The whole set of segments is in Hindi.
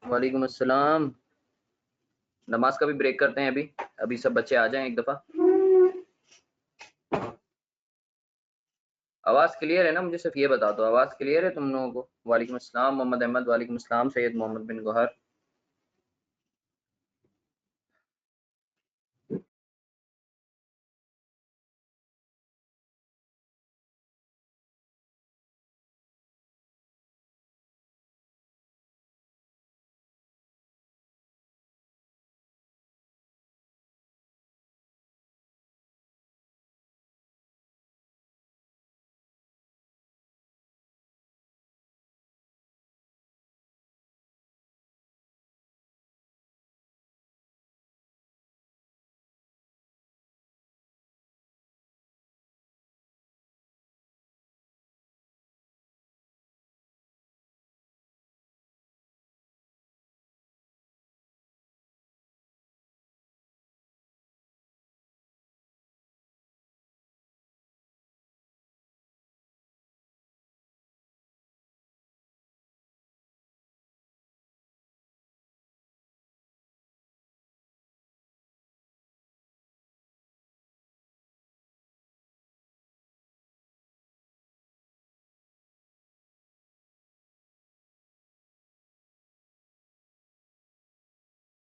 वालेकुम अस्सलाम। नमाज का भी ब्रेक करते हैं अभी। अभी सब बच्चे आ जाएं एक दफा। आवाज क्लियर है ना? मुझे सिर्फ ये बता दो, आवाज क्लियर है तुम लोगों को? वालेकुम अस्सलाम मोहम्मद अहमद। वालेकुम अस्सलाम सैयद मोहम्मद बिन गोहर।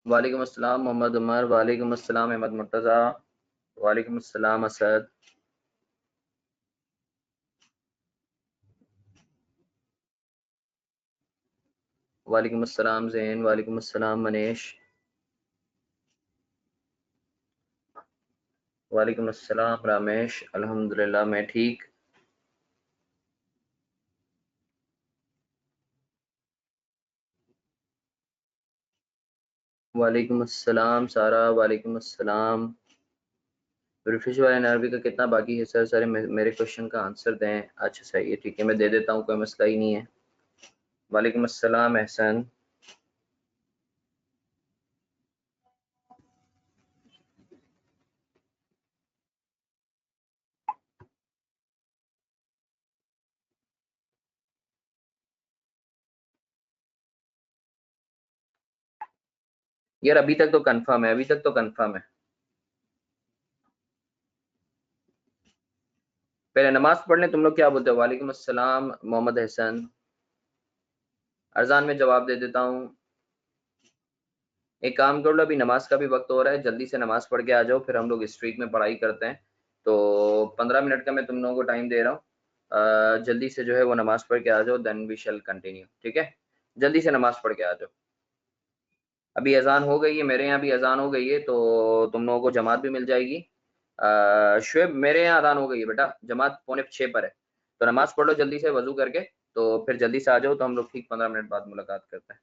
वालेकुम अस्सलाम मोहम्मद उमर। वालेकुम अस्सलाम अहमद मुर्तज़ा। वालेकुम अस्सलाम असद। वालेकुम अस्सलाम ज़ैन। वालेकुम अस्सलाम मनीष। वालेकुम अस्सलाम रमेश। अल्हम्दुलिल्लाह मैं ठीक। वालेकुम अस्सलाम सारा। वालेकुम अस्सलाम। ब्रिटिश वाले अरबी का कितना बाकी है सर? सर मेरे क्वेश्चन का आंसर दें। अच्छा सही है, ठीक है, मैं दे देता हूँ, कोई मसला ही नहीं है। वालेकुम अस्सलाम एहसन। यार अभी तक तो कंफर्म है, अभी तक तो कंफर्म है। पहले नमाज पढ़ लें। तुम लोग क्या बोलते हो? वालेकुम अस्सलाम मोहम्मद एहसन। अरजान में जवाब दे देता हूँ। एक काम कर लो, अभी नमाज का भी वक्त हो रहा है, जल्दी से नमाज पढ़ के आ जाओ, फिर हम लोग स्ट्रीट में पढ़ाई करते हैं। तो 15 मिनट का मैं तुम लोगों को टाइम दे रहा हूँ। जल्दी से जो है वो नमाज पढ़ के आ जाओ, देन वी शैल कंटिन्यू। ठीक है, जल्दी से नमाज पढ़ के आ जाओ। अभी अजान हो गई है, मेरे यहाँ भी अजान हो गई है, तो तुम लोगों को जमात भी मिल जाएगी। शुएब मेरे यहाँ अजान हो गई है बेटा, जमात 5:45 पर है। तो नमाज पढ़ लो जल्दी से वजू करके, तो फिर जल्दी से आ जाओ, तो हम लोग ठीक 15 मिनट बाद मुलाकात करते हैं।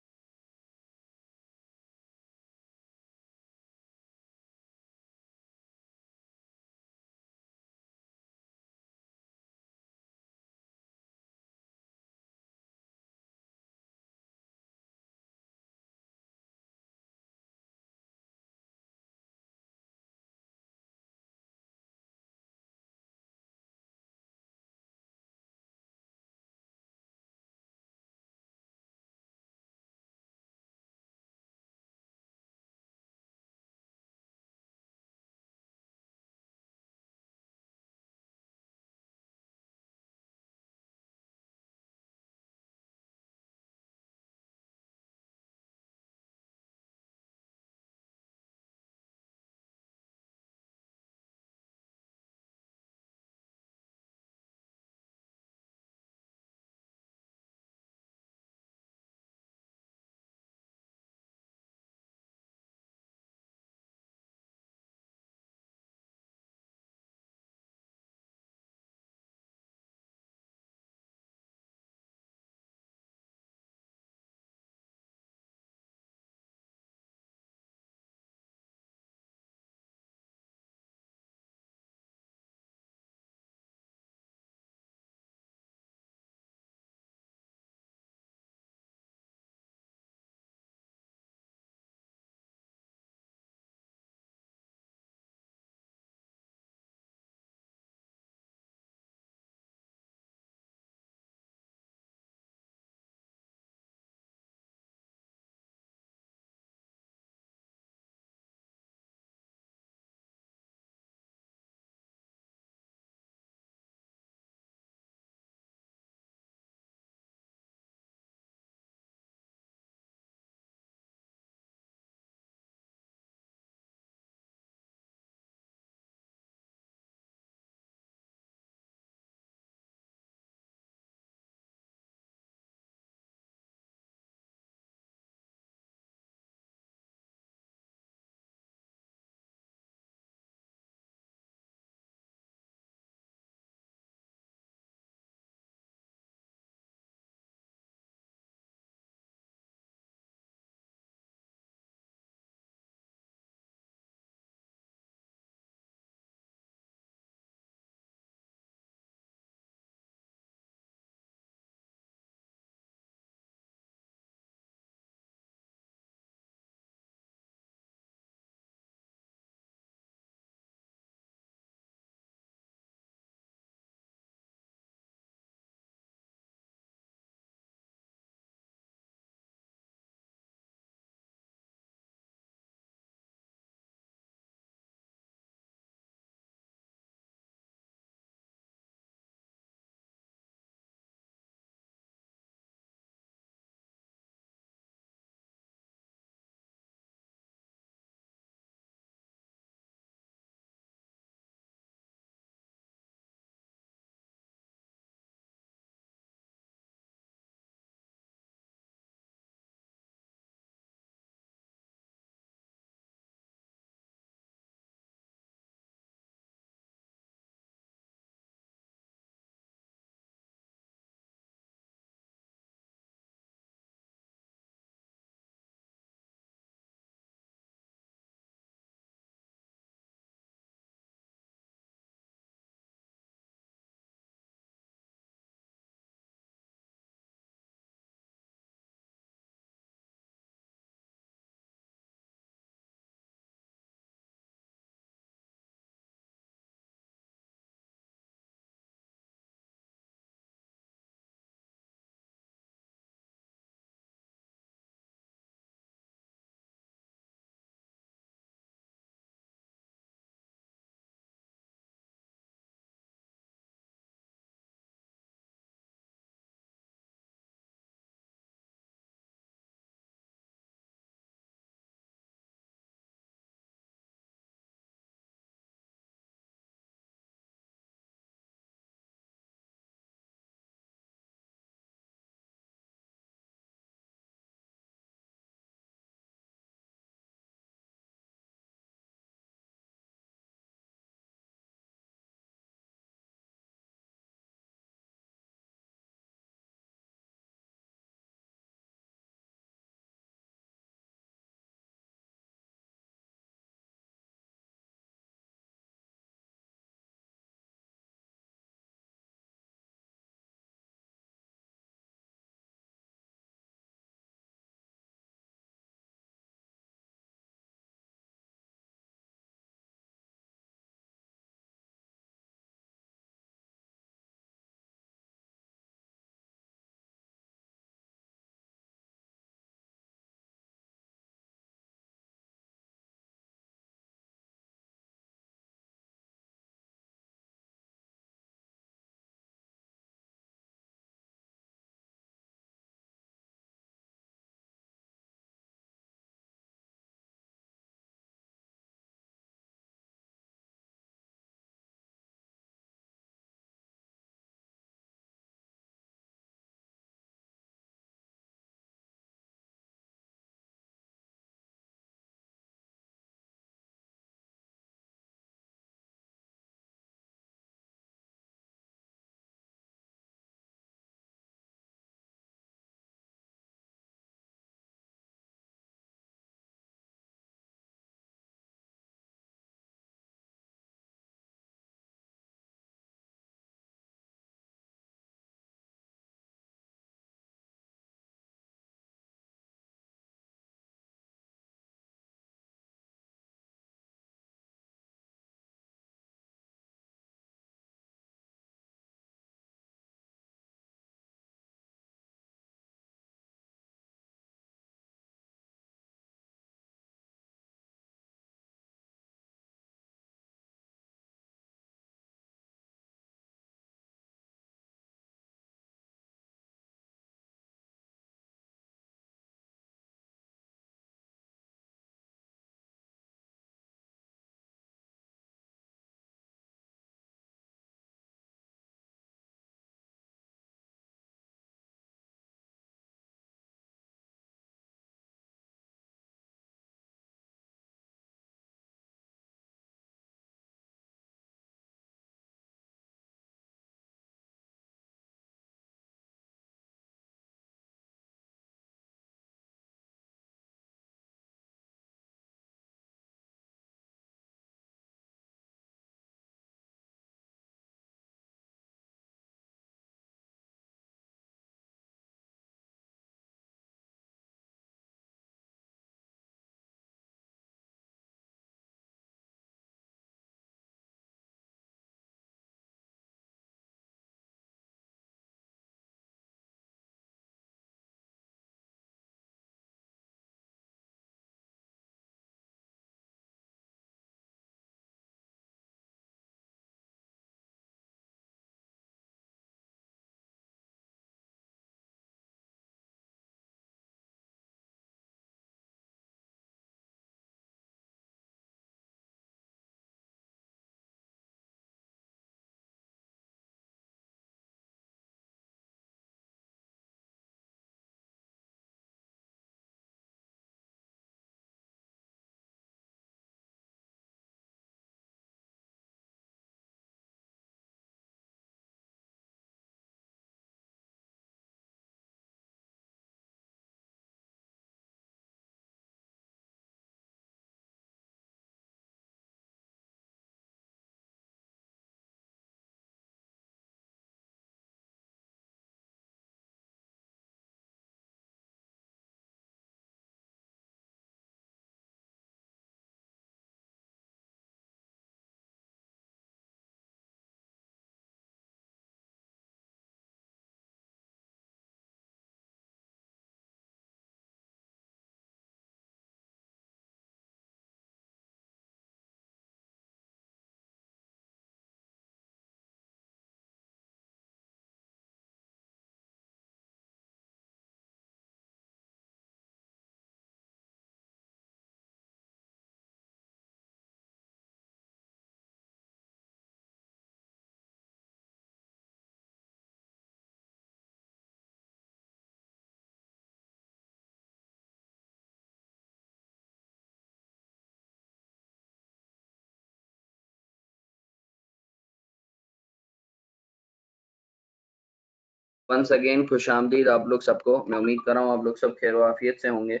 वंस अगेन खुश आमदीद आप लोग सबको। मैं उम्मीद कर रहा हूँ आप लोग सब खैर वाफियत से होंगे।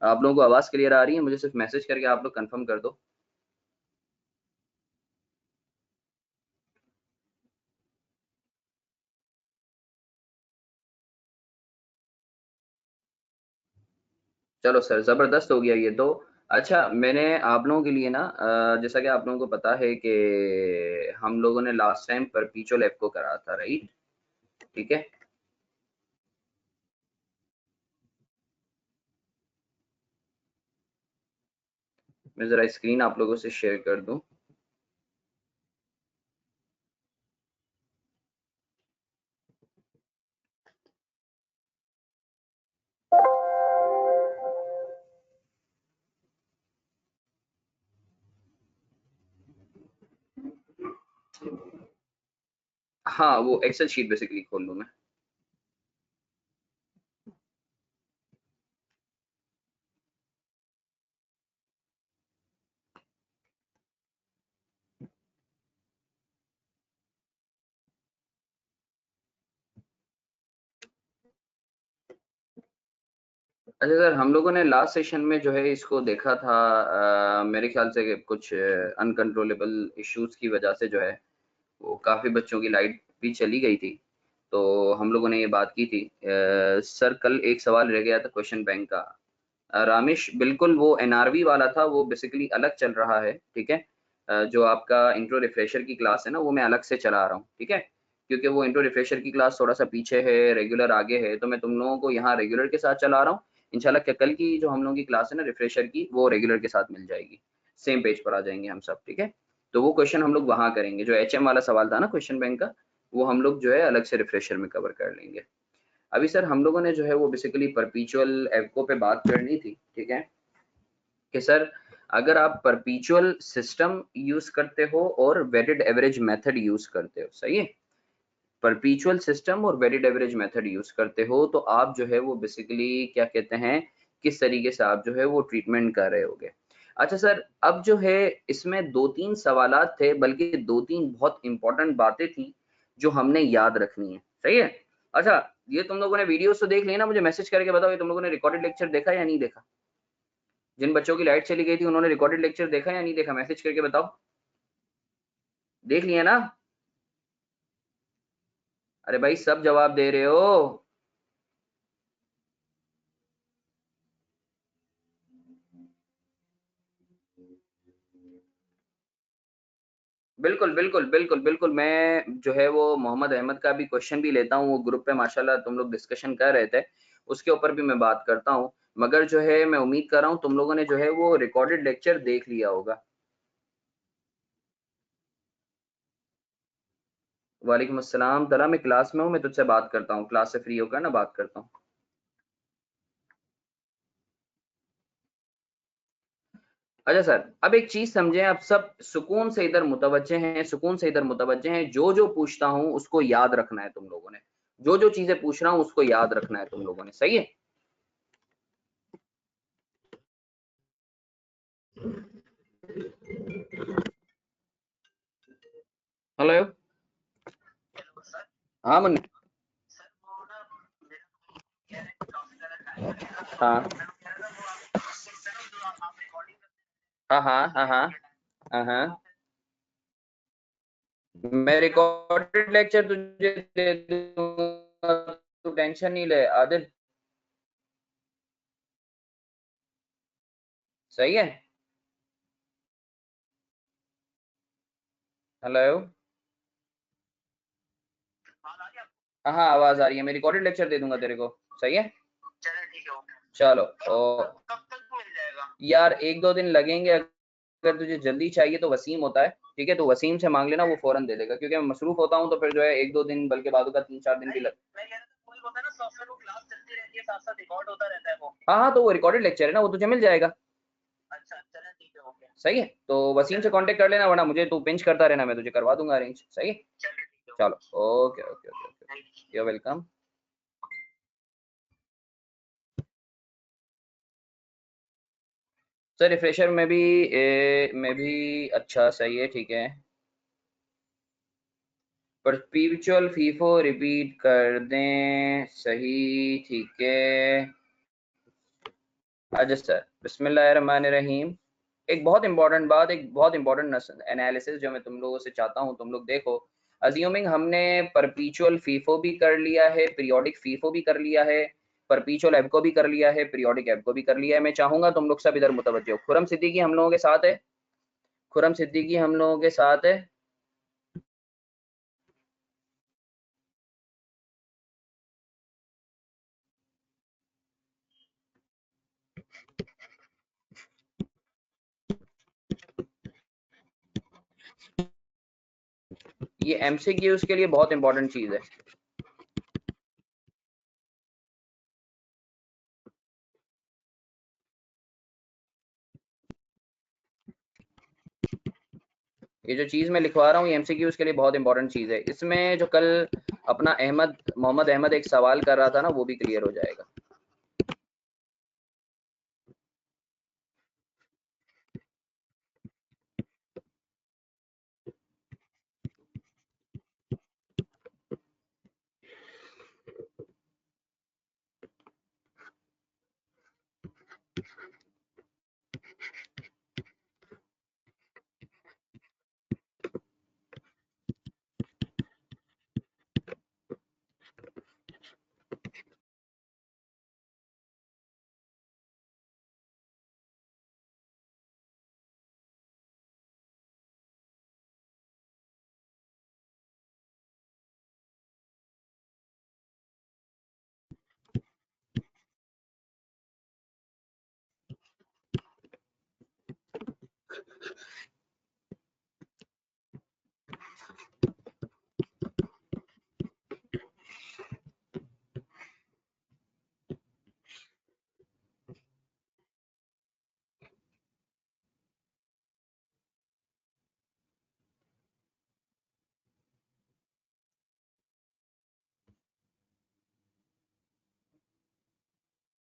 आप लोगों को आवाज़ क्लियर आ रही है? मुझे सिर्फ मैसेज करके आप लोग कंफर्म कर दो। चलो सर, ज़बरदस्त हो गया ये तो। अच्छा, मैंने आप लोगों के लिए ना जैसा कि आप लोगों को पता है कि हम लोगों ने लास्ट टाइम परपीचुअल एफ को करा था, राइट? ठीक है। मैं ज़रा स्क्रीन आप लोगों से शेयर कर दूं। हाँ, वो एक्सेल शीट बेसिकली खोल लूँ मैं। अच्छा सर, हम लोगों ने लास्ट सेशन में जो है इसको देखा था, मेरे ख्याल से कि कुछ अनकंट्रोलेबल इश्यूज की वजह से जो है वो काफ़ी बच्चों की लाइट भी चली गई थी। तो हम लोगों ने ये बात की थी। सर, कल एक सवाल रह गया था क्वेश्चन बैंक का। रामेश, बिल्कुल वो एनआरवी वाला था, वो बेसिकली अलग चल रहा है, ठीक है। जो आपका इंट्रो रिफ्रेशर की क्लास है ना, वो मैं अलग से चला रहा हूँ, ठीक है। क्योंकि वो इंट्रो रिफ्रेशर की क्लास थोड़ा सा पीछे है, रेगुलर आगे है, तो मैं तुम लोगों को यहाँ रेगुलर के साथ चला रहा हूँ। इंशाल्लाह क्या कल की जो हम लोगों की क्लास है ना रिफ्रेशर की, वो रेगुलर के साथ मिल जाएगी। सेम पेज पर आ जाएंगे हम सब, ठीक है। तो वो क्वेश्चन हम लोग वहाँ करेंगे। जो एचएम वाला सवाल था ना क्वेश्चन बैंक का, वो हम लोग जो है अलग से रिफ्रेशर में कवर कर लेंगे। अभी सर हम लोगों ने जो है वो बेसिकली परपीचुअल एवको पे बात करनी थी, ठीक है। कि सर, अगर आप परपीचुअल सिस्टम यूज करते हो और वेटेड एवरेज मेथड यूज करते हो, सही है। परपीचुअल सिस्टम और वेटेड एवरेज मेथड यूज करते हो तो आप जो है वो बेसिकली क्या कहते हैं, किस तरीके से आप जो है वो ट्रीटमेंट कर रहे होगे। अच्छा सर, अब जो है इसमें दो तीन सवालात थे, बल्कि दो तीन बहुत इंपॉर्टेंट बातें थी जो हमने याद रखनी है, सही है। अच्छा, ये तुम लोगों ने वीडियोस तो देख ली ना? मुझे मैसेज करके बताओ, ये तुम लोगों ने रिकॉर्डेड लेक्चर देखा या नहीं देखा? जिन बच्चों की लाइट चली गई थी उन्होंने रिकॉर्डेड लेक्चर देखा या नहीं देखा? मैसेज करके बताओ। देख लिया ना? अरे भाई, सब जवाब दे रहे हो। बिल्कुल बिल्कुल बिल्कुल बिल्कुल, मैं जो है वो मोहम्मद अहमद का भी क्वेश्चन भी लेता हूँ। वो ग्रुप पे माशाल्लाह तुम लोग डिस्कशन कर रहे थे, उसके ऊपर भी मैं बात करता हूँ। मगर जो है मैं उम्मीद कर रहा हूँ तुम लोगों ने जो है वो रिकॉर्डेड लेक्चर देख लिया होगा। वालेकुम अस्सलाम तला, मैं क्लास में हूँ, मैं तुझसे बात करता हूँ, क्लास से फ्री होकर ना बात करता हूँ। अच्छा सर, अब एक चीज समझें, आप सब सुकून से इधर मुतवज्जे हैं, सुकून से इधर मुतवज्जे हैं। जो जो पूछता हूँ उसको याद रखना है तुम लोगों ने। जो जो चीजें पूछ रहा हूँ उसको याद रखना है तुम लोगों ने, सही है। हेलो। हाँ मन। हाँ हाँ हाँ हाँ हाँ हाँ हाँ। मैं रिकॉर्डेड लेक्चर तुझे दे दूंगा, तू टेंशन नहीं ले आदिल। सही है। हेलो। हाँ हाँ, आवाज आ रही है। मैं रिकॉर्डेड लेक्चर दे दूंगा तेरे को, सही है। चलो। ओ यार, एक दो दिन लगेंगे। अगर तुझे जल्दी चाहिए तो वसीम होता है, ठीक है, तो वसीम से मांग लेना, वो फौरन दे देगा। क्योंकि मैं मसरूफ होता हूँ तो फिर जो है एक दो दिन, बल्कि बाद का 3-4 दिन भी लग। हाँ हाँ, तो वो रिकॉर्डेड लेक्चर है ना, वो तुझे मिल जाएगा। सही है, तो वसीम से कांटेक्ट कर लेना, वरना मुझे तू पिंच करता रहना, मैं तुझे करवा दूंगा अरेंज, सही है। चलो, okay okay okay okay, you welcome. Sir refresher में भी अच्छा, सही है, ठीक है। परपेचुअल फीफो रिपीट कर दें, सही, ठीक है। अच्छा सर, बिस्मिल्लाहिर्रहमानिर्रहीम। एक बहुत इंपॉर्टेंट बात, एक बहुत इंपॉर्टेंट एनालिसिस जो मैं तुम लोगों से चाहता हूँ तुम लोग देखो। अज्यूमिंग हमने परपेचुअल फीफो भी कर लिया है, पीरियोडिक फीफो भी कर लिया है, परपेचुअल एब्को भी कर लिया है, पीरियोडिक एब्को भी कर लिया है। मैं चाहूंगा तुम लोग सब इधर मुतवज्जो हो। खुरम सिद्दीकी हम लोगों के साथ है, खुरम सिद्दीकी हम लोगों के साथ है। ये एमसीक्यूज के लिए बहुत इंपॉर्टेंट चीज है। ये जो चीज मैं लिखवा रहा हूँ ये एमसीक्यूज के लिए बहुत इंपॉर्टेंट चीज है। इसमें जो कल अपना मोहम्मद अहमद एक सवाल कर रहा था ना, वो भी क्लियर हो जाएगा।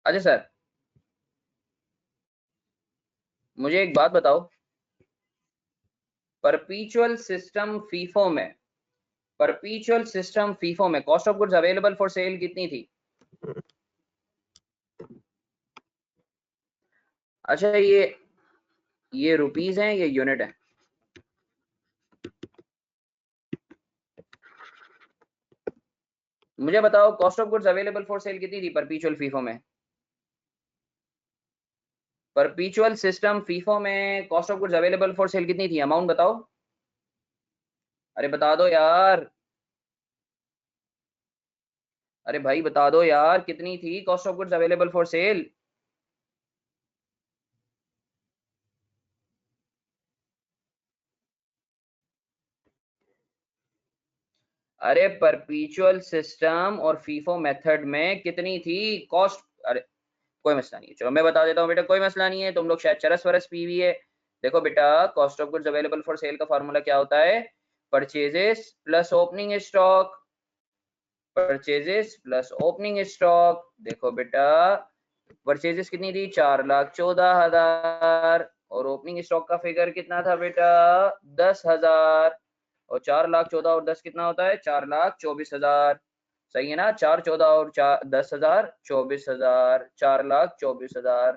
अच्छा सर, मुझे एक बात बताओ, परपीचुअल सिस्टम फीफो में, परपीचुअल सिस्टम फीफो में cost of goods available for sale कितनी थी? अच्छा, ये रुपीस हैं, ये यूनिट है? मुझे बताओ cost of goods available for sale कितनी थी परपीचुअल फीफो में? परपीचुअल सिस्टम फीफो में cost of goods available for sale कितनी थी? अमाउंट बताओ। अरे बता दो यार, अरे भाई बता दो यार, कितनी थी cost of goods available for cell? अरे परपीचुअल सिस्टम और फीफो मेथड में कितनी थी कॉस्ट? अरे कोई मसला नहीं है, चलो मैं बता देता हूँ बेटा, कोई मसला नहीं है, तुम लोग शायद चरस वरस पी हुई है। देखो बेटा, cost of goods available for cell का फार्मूला क्या होता है? Purchases plus opening stock, purchases plus opening stock. देखो बेटा, परचेजेस कितनी थी? 4,14,000, और ओपनिंग स्टॉक का फिगर कितना था बेटा? 10,000। और 4,14,000 और 10 कितना होता है? 4,24,000। सही है ना? 4,14,000 और 10,000 24,000, 4,24,000।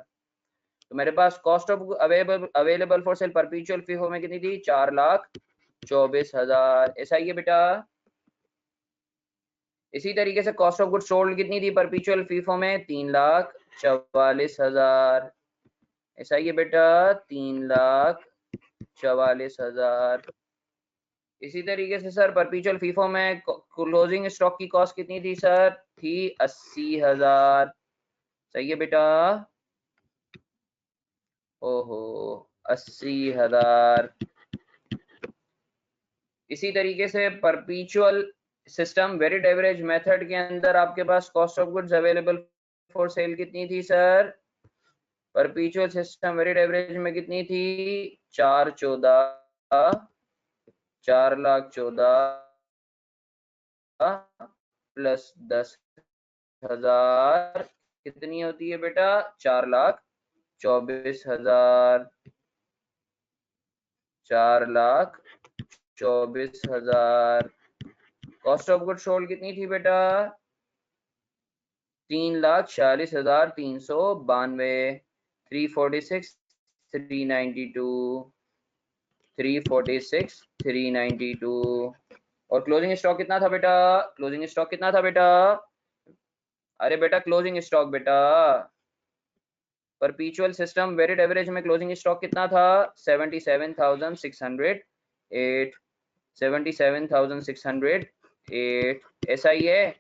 तो मेरे पास cost of available for sale perpetual FIFO में कितनी थी? 4,24,000। ऐसा ही है बेटा। इसी तरीके से कॉस्ट ऑफ गुड सोल्ड कितनी थी परपेचुअल फीफो में? 3,44,000। ऐसा ही है बेटा, 3,44,000। इसी तरीके से सर परपेचुअल फीफो में क्लोजिंग स्टॉक की कॉस्ट कितनी थी सर? थी 80,000। सही है बेटा। ओहो, 80,000। इसी तरीके से perpetual system weighted average method के अंदर आपके पास cost of goods available for sale कितनी थी sir? Perpetual system weighted average में कितनी थी? 4,14, 4,14,000 प्लस 10,000 कितनी होती है बेटा? 4,24,000, 4,24,000। कॉस्ट ऑफ गुड सोल्ड कितनी थी बेटा? 3,46,392, 346, 392, 346, 392। और क्लोजिंग स्टॉक कितना था बेटा? क्लोजिंग स्टॉक कितना था बेटा? अरे बेटा क्लोजिंग स्टॉक बेटा, परपीचुअल सिस्टम वेटेड एवरेज में क्लोजिंग स्टॉक कितना था? 77,608, 77,608। ऐसा ही है?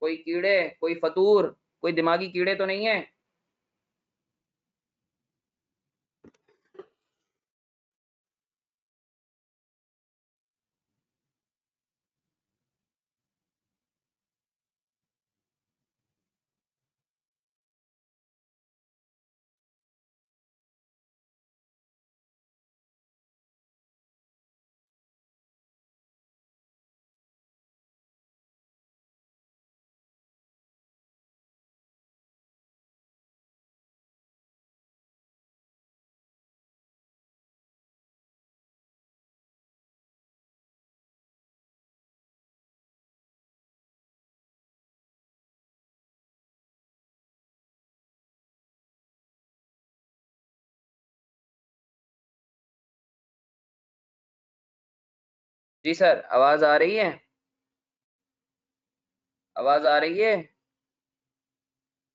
कोई कीड़े, कोई फतूर, कोई दिमागी कीड़े तो नहीं है? जी सर, आवाज आ रही है? आवाज आ रही है?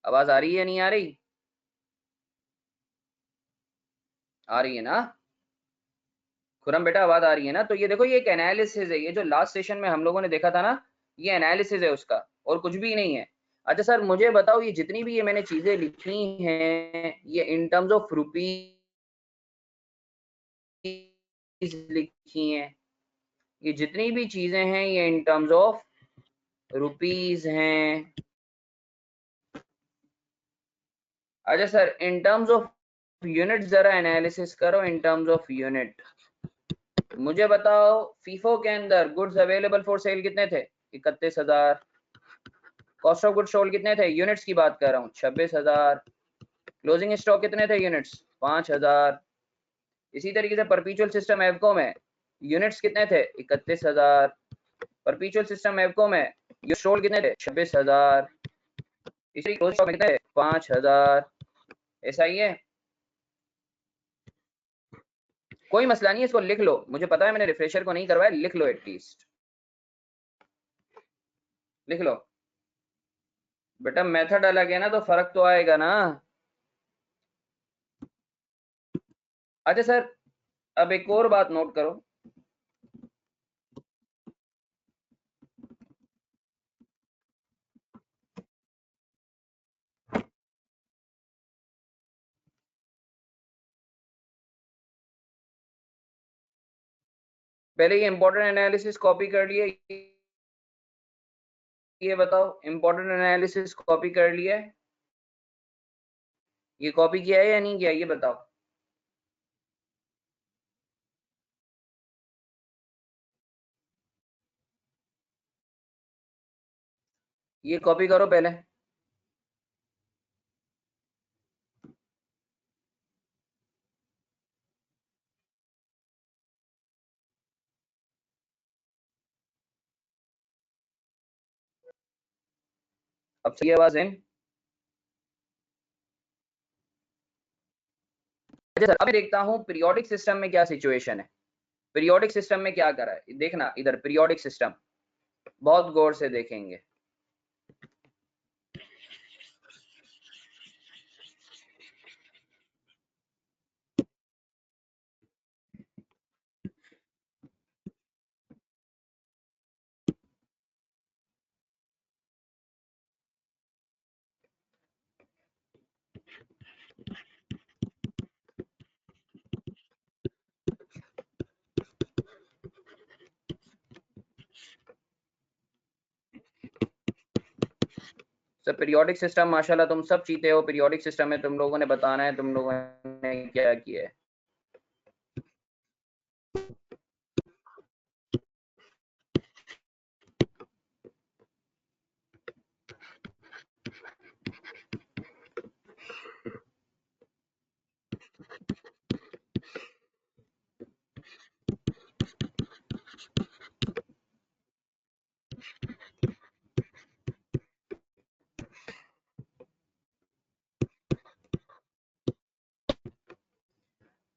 आवाज आ रही है नहीं आ रही? आ रही है ना? खुरम बेटा आवाज आ रही है ना? तो ये देखो, ये एक एनालिसिस है, ये जो लास्ट सेशन में हम लोगों ने देखा था ना, ये एनालिसिस है उसका, और कुछ भी नहीं है। अच्छा सर मुझे बताओ, ये जितनी भी ये मैंने चीजें लिखी हैं, ये इन टर्म्स ऑफ रुपीज लिखी हैं? ये जितनी भी चीजें हैं ये इन टर्म्स ऑफ रुपीज हैं। अच्छा sir, in terms of unit जरा एनालिसिस करो, इन टर्म्स ऑफ यूनिट। मुझे बताओ, फीफो के अंदर गुड्स अवेलेबल फॉर सेल कितने थे? 31,000। कॉस्ट ऑफ गुड सोल्ड कितने थे? यूनिट्स की बात कर रहा हूँ, 26,000। क्लोजिंग स्टॉक कितने थे यूनिट्स? 5,000। इसी तरीके से परपीचुअल सिस्टम एवको में यूनिट्स कितने थे? 31,000। परपीचुअल सिस्टम एवको में यूनिट सोल्ड कितने थे? 26,000। इसी क्लोजिंग स्टॉक में कितने थे? 5,000। ऐसा ही है? कोई मसला नहीं है, इसको लिख लो, मुझे पता है मैंने रिफ्रेशर को नहीं करवाया, लिख लो, एटलीस्ट लिख लो। बेटा मेथड अलग है ना, तो फर्क तो आएगा ना। अच्छा सर, अब एक और बात नोट करो। पहले ये इंपॉर्टेंट एनालिसिस कॉपी कर लिए, ये बताओ, इंपॉर्टेंट एनालिसिस कॉपी कर लिया है? ये कॉपी किया है या नहीं किया, ये बताओ। ये कॉपी करो पहले। अब सही आवाज है? अच्छा सर, अब मैं देखता हूँ पीरियोडिक सिस्टम में क्या सिचुएशन है। पीरियोडिक सिस्टम में क्या करा है देखना, इधर पीरियोडिक सिस्टम बहुत गौर से देखेंगे। सर पीरियोडिक सिस्टम माशाल्लाह तुम सब चीते हो, पीरियोडिक सिस्टम में तुम लोगों ने बताना है तुम लोगों ने क्या किया है।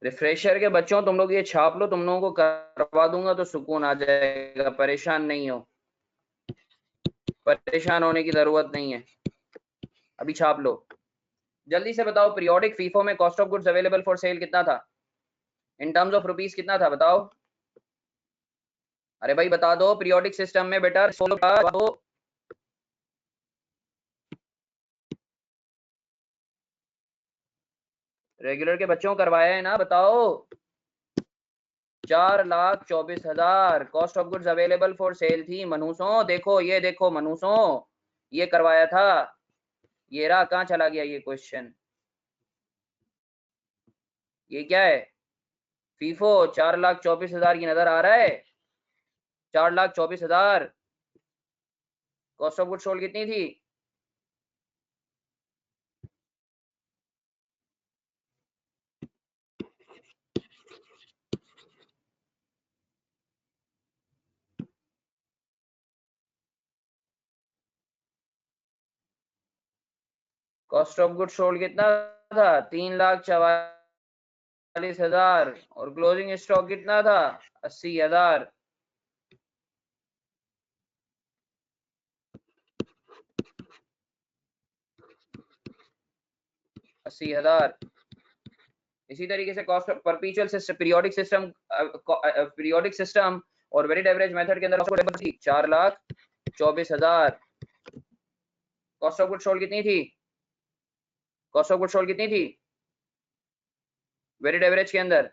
रिफ्रेशर के बच्चों तुम लोग ये छाप लो, तुम लोगों को करवा दूंगा तो सुकून आ जाएगा, परेशान नहीं हो, परेशान होने की जरूरत नहीं है, अभी छाप लो। जल्दी से बताओ, पीरियोडिक फीफो में cost of goods available for cell कितना था, इन टर्म्स ऑफ रुपीस कितना था, बताओ। अरे भाई बता दो, पीरियोडिक सिस्टम में बेटा 16 दो। रेगुलर के बच्चों करवाया है ना, बताओ। 4,24,000 cost of goods available for cell थी मनूसों, देखो ये देखो मनूसों, ये करवाया था, ये रहा, कहाँ चला गया ये क्वेश्चन, ये क्या है, फीफो 4,24,000 की नजर आ रहा है, 4,24,000 कॉस्ट ऑफ गुड्स सोल्ड कितनी थी, कॉस्ट ऑफ गुड्स सोल्ड कितना था, 3,44,000, और क्लोजिंग स्टॉक कितना था, 80,000। 80,000। इसी तरीके से cost of परपीचुअल system, periodic system और वेरिड एवरेज मेथड के अंदर 4,24,000। कॉस्ट ऑफ गुड्स सोल्ड कितनी थी, कॉस्ट ऑफ गुड्स सोल्ड कितनी थी वेरिड एवरेज के अंदर,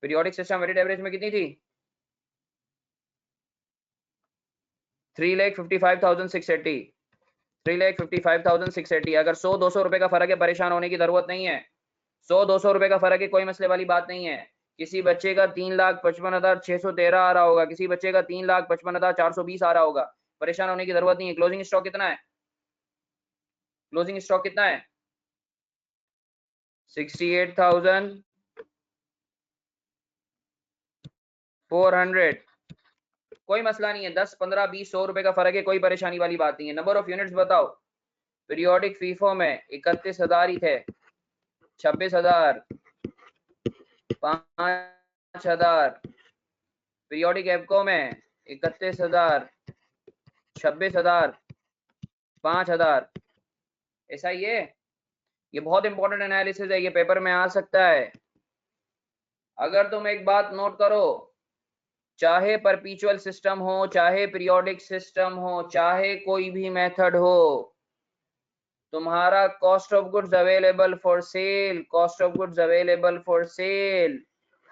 पीरियोडिक सिस्टम वेरिड एवरेज में कितनी थी, 3,55,680, 3,55,680। अगर 100-200 रुपए का फर्क है, परेशान होने की जरूरत नहीं है, 100-200 रुपए का फर्क है, कोई मसले वाली बात नहीं है। किसी बच्चे का 3,55,613 आ रहा होगा, किसी बच्चे का 3,55,420 आ रहा होगा, परेशान होने की जरूरत नहीं है। क्लोजिंग स्टॉक कितना है, क्लोजिंग स्टॉक कितना है, 68,400। कोई मसला नहीं है, 10, 15, 20, 100 रुपए का फर्क है, कोई परेशानी वाली बात नहीं है। नंबर ऑफ यूनिट्स बताओ, पीरियोडिक फीफो में 31,000 ही थे, 26,000, 5,000, पीरियोडिक एप्को में 31,000, 26,000, 5,000, ऐसा ही है। ये बहुत इंपॉर्टेंट एनालिसिस है, ये पेपर में आ सकता है। अगर तुम एक बात नोट करो, चाहे परपीचुअल सिस्टम हो, चाहे पीरियोडिक सिस्टम हो, चाहे कोई भी मेथड हो, तुम्हारा cost of goods available for sale, cost of goods available for sale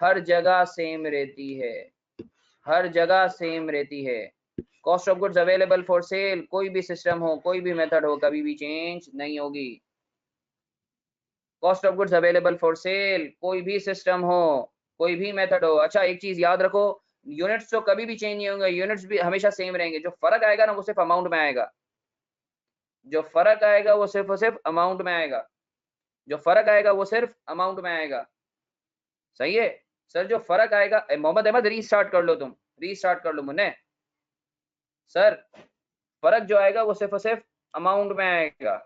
हर जगह सेम रहती है, हर जगह सेम रहती है। Cost of goods available for sale कोई भी सिस्टम हो, कोई भी मेथड हो, कभी भी चेंज नहीं होगी। Cost of goods available for sale कोई भी सिस्टम हो, कोई भी मेथड हो। अच्छा एक चीज याद रखो, यूनिट्स तो कभी भी चेंज नहीं होंगे, यूनिट्स भी हमेशा सेम रहेंगे, जो फर्क आएगा ना वो सिर्फ अमाउंट में आएगा, जो फर्क आएगा वो सिर्फ और सिर्फ अमाउंट में आएगा, जो फर्क आएगा वो सिर्फ अमाउंट में आएगा। सही है सर, जो फर्क आएगा, मोहम्मद अहमद रीस्टार्ट कर लो, तुम रीस्टार्ट कर लो मुन्ने सर, फर्क जो आएगा वो सिर्फ और सिर्फ अमाउंट में आएगा।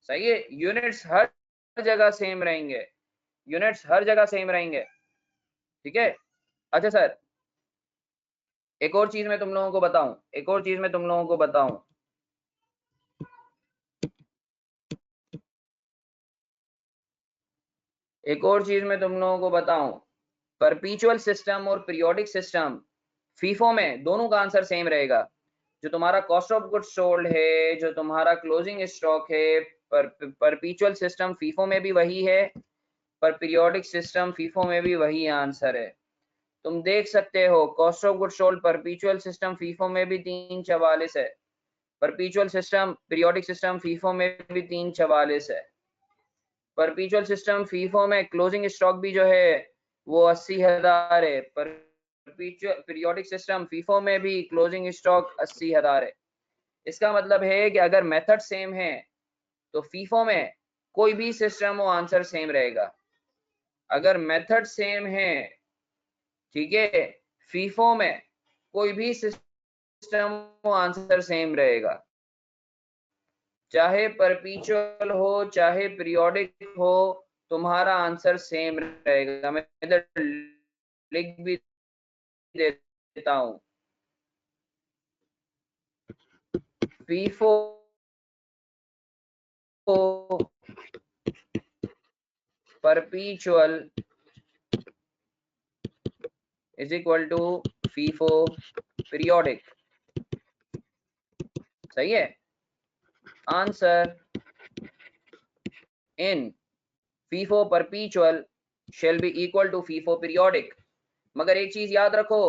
सही है, यूनिट्स हर जगह सेम रहेंगे, यूनिट्स हर जगह सेम रहेंगे, ठीक है। अच्छा सर, एक और चीज मैं तुम लोगों को बताऊं, एक और चीज मैं तुम लोगों को बताऊं, एक और चीज मैं तुम लोगों को बताऊं, परपीचुअल सिस्टम और पीरियोडिक सिस्टम फीफो में दोनों का आंसर सेम रहेगा। जो तुम्हारा कॉस्ट ऑफ गुड्स सोल्ड है, जो तुम्हारा क्लोजिंग स्टॉक है, परपीचुअल सिस्टम फीफो में भी वही है, पर पीरियोडिक सिस्टम फीफो में भी वही आंसर है। तुम देख सकते हो cost of goods sold परपीचुअल system FIFO में भी 3,44 है, परपीचुअल सिस्टम पीरियोडिक सिस्टम फीफो में भी 3,44 है। परपीचुअल सिस्टम फीफो में क्लोजिंग स्टॉक भी जो है वो 80,000 है, पर पीरियोडिक सिस्टम फीफो में भी क्लोजिंग स्टॉक 80,000 है। इसका मतलब है कि अगर मेथड सेम है तो फीफो में कोई भी सिस्टम हो आंसर सेम रहेगा। अगर मेथड सेम है, ठीक है, फीफो में कोई भी सिस्टम हो आंसर सेम रहेगा, चाहे परपीचुअल हो चाहे पीरियोडिक हो, तुम्हारा आंसर सेम रहेगा। मैं इधर लिख भी देता हूं, FIFO perpetual is equal to FIFO periodic. सही है। Answer in FIFO perpetual shall be equal to FIFO periodic. मगर एक चीज याद रखो,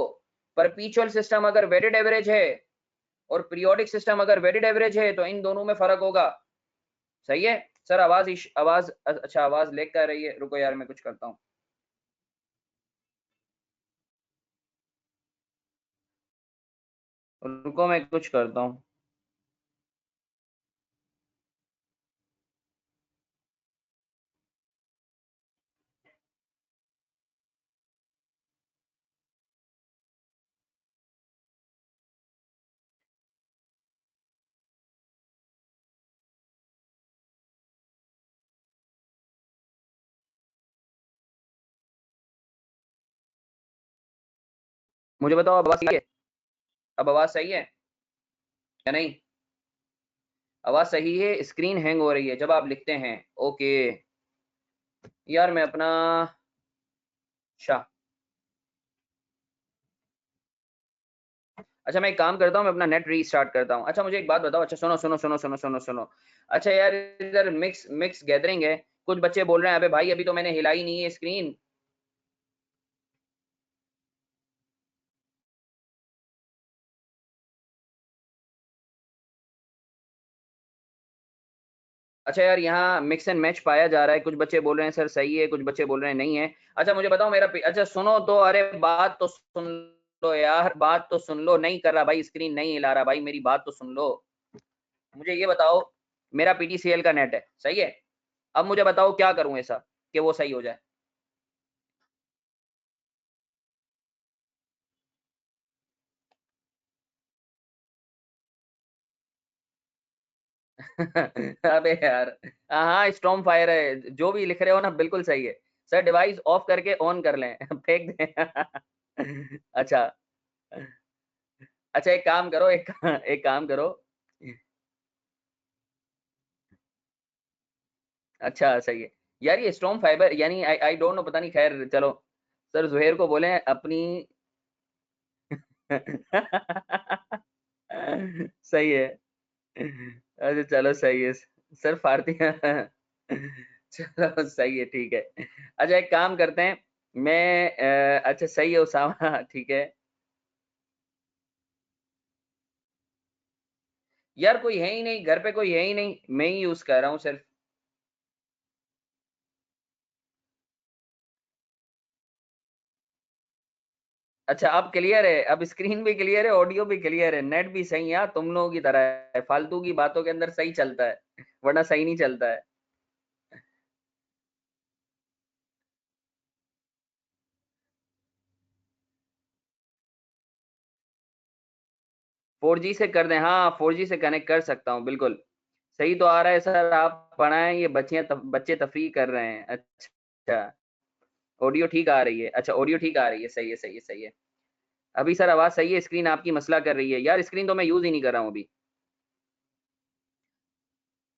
परपीचुअल सिस्टम अगर वेटेड एवरेज है और पीरियोडिक सिस्टम अगर वेटेड एवरेज है तो इन दोनों में फर्क होगा। सही है सर। आवाज अच्छा आवाज लेक कर रही है, रुको यार मैं कुछ करता हूँ। रुको मैं कुछ करता हूँ। मुझे बताओ अब आवाज सही है? अब आवाज सही है या नहीं? आवाज सही है। स्क्रीन हैंग हो रही है जब आप लिखते हैं। ओके यार मैं अपना अच्छा अच्छा मैं एक काम करता हूँ, मैं अपना नेट रीस्टार्ट करता हूँ। अच्छा मुझे एक बात बताओ। अच्छा सुनो सुनो सुनो सुनो सुनो सुनो। अच्छा यार इधर मिक्स मिक्स गैदरिंग है। कुछ बच्चे बोल रहे हैं अबे भाई अभी तो मैंने हिलाई नहीं है स्क्रीन। अच्छा यार यहाँ मिक्स एंड मैच पाया जा रहा है। कुछ बच्चे बोल रहे हैं सर सही है, कुछ बच्चे बोल रहे हैं नहीं है। अच्छा मुझे बताओ अच्छा सुनो तो, अरे बात तो सुन लो यार, बात तो सुन लो। नहीं कर रहा भाई, स्क्रीन नहीं हिला रहा भाई, मेरी बात तो सुन लो। मुझे ये बताओ, मेरा पीटीसीएल का नेट है सही है। अब मुझे बताओ क्या करूं ऐसा कि वो सही हो जाए। अबे यार हाँ हाँ स्टॉर्म फायर है, जो भी लिख रहे हो ना बिल्कुल सही है। सर डिवाइस ऑफ करके ऑन कर लें फेंक दें। अच्छा अच्छा एक काम करो, एक काम करो। अच्छा सही है। यार ये स्टॉर्म फाइबर यानी आई आई डोंट नो, पता नहीं, खैर चलो। सर जुहेर को बोले अपनी सही है। अच्छा चलो सही है। सर फारती चलो सही है ठीक है। अच्छा एक काम करते हैं। मैं अच्छा सही है उसामा ठीक है। यार कोई है ही नहीं घर पे, कोई है ही नहीं, मैं ही यूज कर रहा हूँ सिर्फ। अच्छा अब क्लियर है, अब स्क्रीन भी क्लियर है, ऑडियो भी क्लियर है, नेट भी सही है। हाँ, तुम लोगों की तरह है, फालतू की बातों के अंदर सही चलता है वरना सही नहीं चलता है। 4G से कर दें? हाँ 4G से कनेक्ट कर सकता हूँ बिल्कुल। सही तो आ रहा है सर, आप पढ़ाएं, ये बच्चे तफरीह कर रहे हैं। अच्छा ऑडियो ठीक आ रही है, अच्छा ऑडियो ठीक आ रही है, सही है सही है सही है। अभी सर आवाज सही है, स्क्रीन आपकी मसला कर रही है यार, स्क्रीन तो मैं यूज ही नहीं कर रहा हूँ अभी।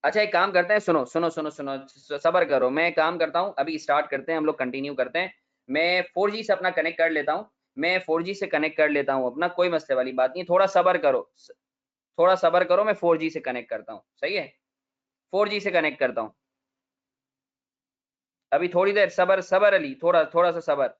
अच्छा एक काम करते हैं, सुनो सुनो सुनो सुनो, सबर करो, मैं एक काम करता हूँ, अभी स्टार्ट करते हैं, हम लोग कंटिन्यू करते हैं। मैं 4G से अपना कनेक्ट कर लेता हूँ। मैं 4G से कनेक्ट कर लेता हूँ अपना, कोई मसले वाली बात नहीं, थोड़ा सबर करो। थोड़ा सबर करो, मैं 4G से कनेक्ट करता हूँ, सही है। 4G से कनेक्ट करता हूँ। अभी थोड़ी देर सबर, सबर अली, थोड़ा थोड़ा सा सबर।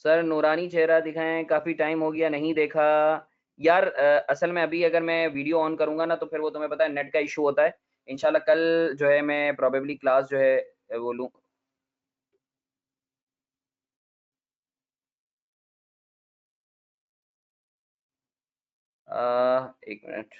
सर नूरानी चेहरा दिखाएं, काफी टाइम हो गया नहीं देखा। यार असल में अभी अगर मैं वीडियो ऑन करूंगा ना तो फिर वो तुम्हें पता है नेट का इशू होता है। इंशाल्लाह कल जो है मैं प्रोबेबली क्लास जो है वो लूँ। एक मिनट।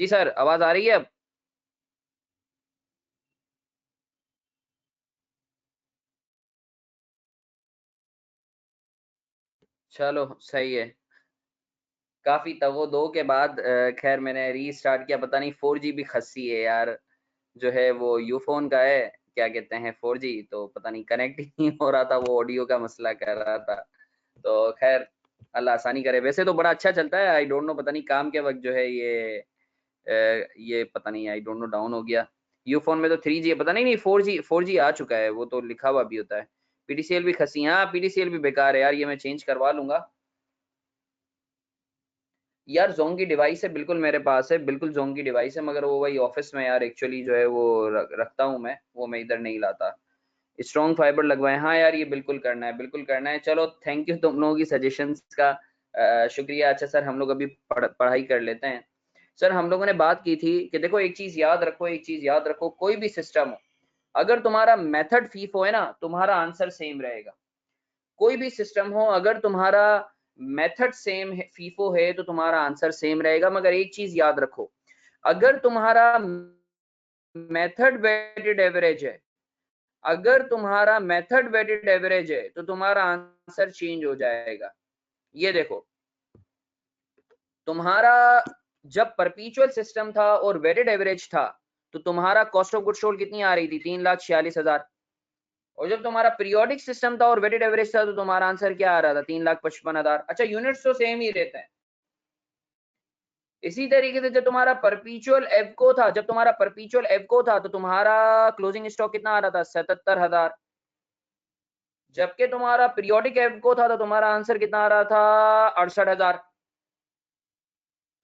जी सर, आवाज आ रही है अब? चलो सही है। काफी तवो दो के बाद खैर मैंने रीस्टार्ट किया। पता नहीं 4G भी खस्सी है यार, जो है वो यूफोन का है, क्या कहते हैं 4G, तो पता नहीं कनेक्ट ही नहीं हो रहा था, वो ऑडियो का मसला कर रहा था। तो खैर अल्लाह आसानी करे। वैसे तो बड़ा अच्छा चलता है, आई डोंट नो, पता नहीं काम के वक्त जो है ये पता नहीं, आई डोंट नो डाउन हो गया। यूफोन में तो 3G है, पता नहीं, नहीं 4G आ चुका है, वो तो लिखा हुआ भी होता है। पीडीसीएल भी खसी, हाँ पीडीसीएल भी बेकार है यार, ये मैं चेंज करवा लूंगा। यार जोंग की डिवाइस है, बिल्कुल मेरे पास है, बिल्कुल जोंग की डिवाइस है, मगर वो वही ऑफिस में यार एक्चुअली जो है वो रखता हूँ मैं, वो मैं इधर नहीं लाता। स्ट्रॉन्ग फाइबर लगवाए, हाँ यार ये बिल्कुल करना है, बिल्कुल करना है। चलो थैंक यू तुम लोगों की सजेशंस का, शुक्रिया। अच्छा सर, हम लोग अभी पढ़ाई कर लेते हैं। सर हम लोगों ने बात की थी कि देखो एक चीज याद रखो, एक चीज याद रखो, कोई भी सिस्टम हो, अगर तुम्हारा मेथड फीफो है ना, तुम्हारा आंसर सेम रहेगा। कोई भी सिस्टम हो, अगर तुम्हारा मेथड सेम है, फीफो है, तो तुम्हारा आंसर सेम रहेगा। मगर एक चीज याद रखो, अगर तुम्हारा मेथड वेटेड एवरेज है, अगर तुम्हारा मेथड वेटेड एवरेज है, तो तुम्हारा आंसर चेंज हो जाएगा। ये देखो, तुम्हारा जब परपीचुअल सिस्टम था और वेटेड एवरेज था, तो तुम्हारा कॉस्ट ऑफ गुड सोल्ड कितनी आ रही थी, 3,46,000। और जब तुम्हारा पीरियोडिक सिस्टम था और वेटेड एवरेज था, तो तुम्हारा आंसर क्या आ रहा था, 3,55,000। अच्छा यूनिट्स तो सेम ही रहते हैं। इसी तरीके से जब तुम्हारा परपीचुअल एवको था, जब तुम्हारा परपीचुअल एवको था, तो तुम्हारा क्लोजिंग स्टॉक कितना आ रहा था, 77,000। जबकि तुम्हारा पीरियोडिक एवको था, तो तुम्हारा आंसर कितना आ रहा था, 68,000।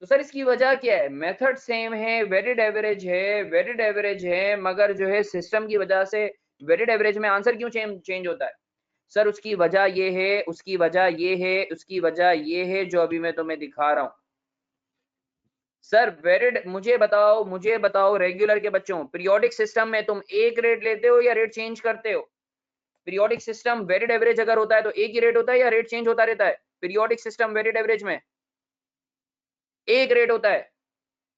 तो सर इसकी वजह क्या है, मेथड सेम है, वेटेड एवरेज है, वेटेड एवरेज है, मगर जो है सिस्टम की वजह से वेटेड एवरेज में आंसर क्यों चेंज होता है। सर उसकी वजह ये है, उसकी वजह ये है, उसकी वजह ये है, जो अभी मैं तुम्हें दिखा रहा हूं। सर वेटेड, मुझे बताओ रेगुलर के बच्चों, पीरियोडिक सिस्टम में तुम एक रेट लेते हो या रेट चेंज करते हो। पीरियोडिक सिस्टम वेटेड एवरेज अगर होता है तो एक ही रेट होता है या रेट चेंज होता रहता है। पीरियोडिक सिस्टम वेटेड एवरेज में एक रेट होता है।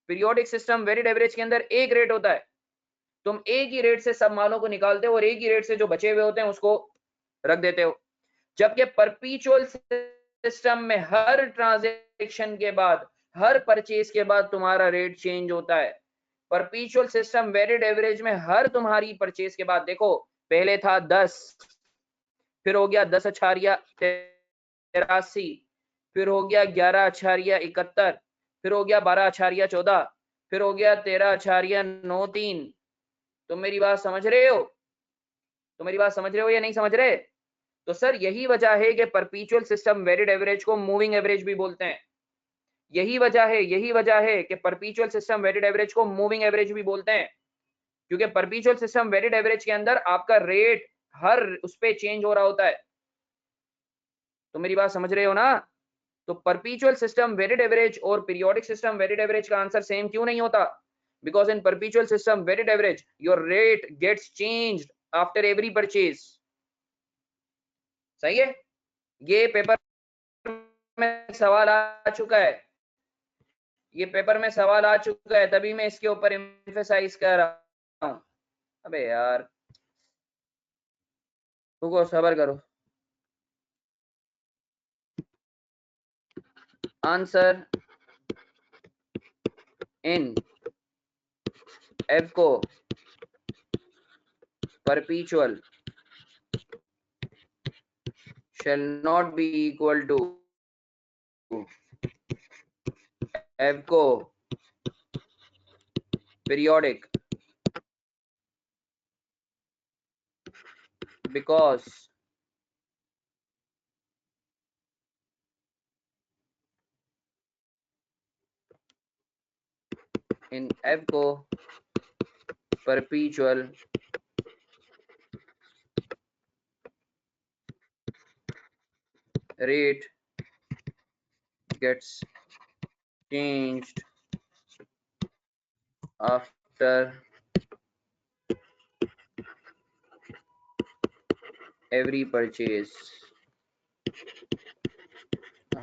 पीरियोडिक सिस्टम वेटेड एवरेज के अंदर एक रेट होता है। तुम एक ही रेट से सब मालों को निकालते हो और एक ही रेट से जो बचे हुए होते हैं उसको रख देते हो। जबकि परपीचुअल सिस्टम में हर ट्रांजेक्शन के बाद, हर परचेज के बाद तुम्हारा रेट चेंज होता है। परपीचुअल सिस्टम वेटेड एवरेज में हर तुम्हारी परचेज के बाद, देखो पहले था 10, फिर हो गया 10,83, फिर हो गया 11,71, फिर हो गया 12,14, फिर हो गया 13,93। तुम मेरी बात समझ रहे हो, तुम मेरी बात समझ रहे हो या नहीं समझ रहे। तो सर यही वजह है कि परपीचुअल सिस्टम वेटेड एवरेज को मूविंग एवरेज भी बोलते हैं। यही वजह है कि परपीचुअल सिस्टम वेटेड एवरेज को मूविंग एवरेज भी बोलते हैं, क्योंकि परपीचुअल सिस्टम वेटेड एवरेज के अंदर आपका रेट हर उस पे चेंज हो रहा होता है। तो मेरी बात समझ रहे हो ना। तो परपीचुअल सिस्टम वेटेड एवरेज और पीरियोडिक सिस्टम वेटेड एवरेज का आंसर सेम क्यों नहीं होता, because in perpetual system weighted average your rate gets changed after every purchase. सही है। ये पेपर में सवाल आ चुका है, ये पेपर में सवाल आ चुका है, तभी मैं इसके ऊपर एम्फेसाइज कर रहा हूँ। अबे यार रुको, सबर करो। Answer in FIFO perpetual shall not be equal to FIFO periodic, because in FIFO perpetual rate gets changed after every purchase.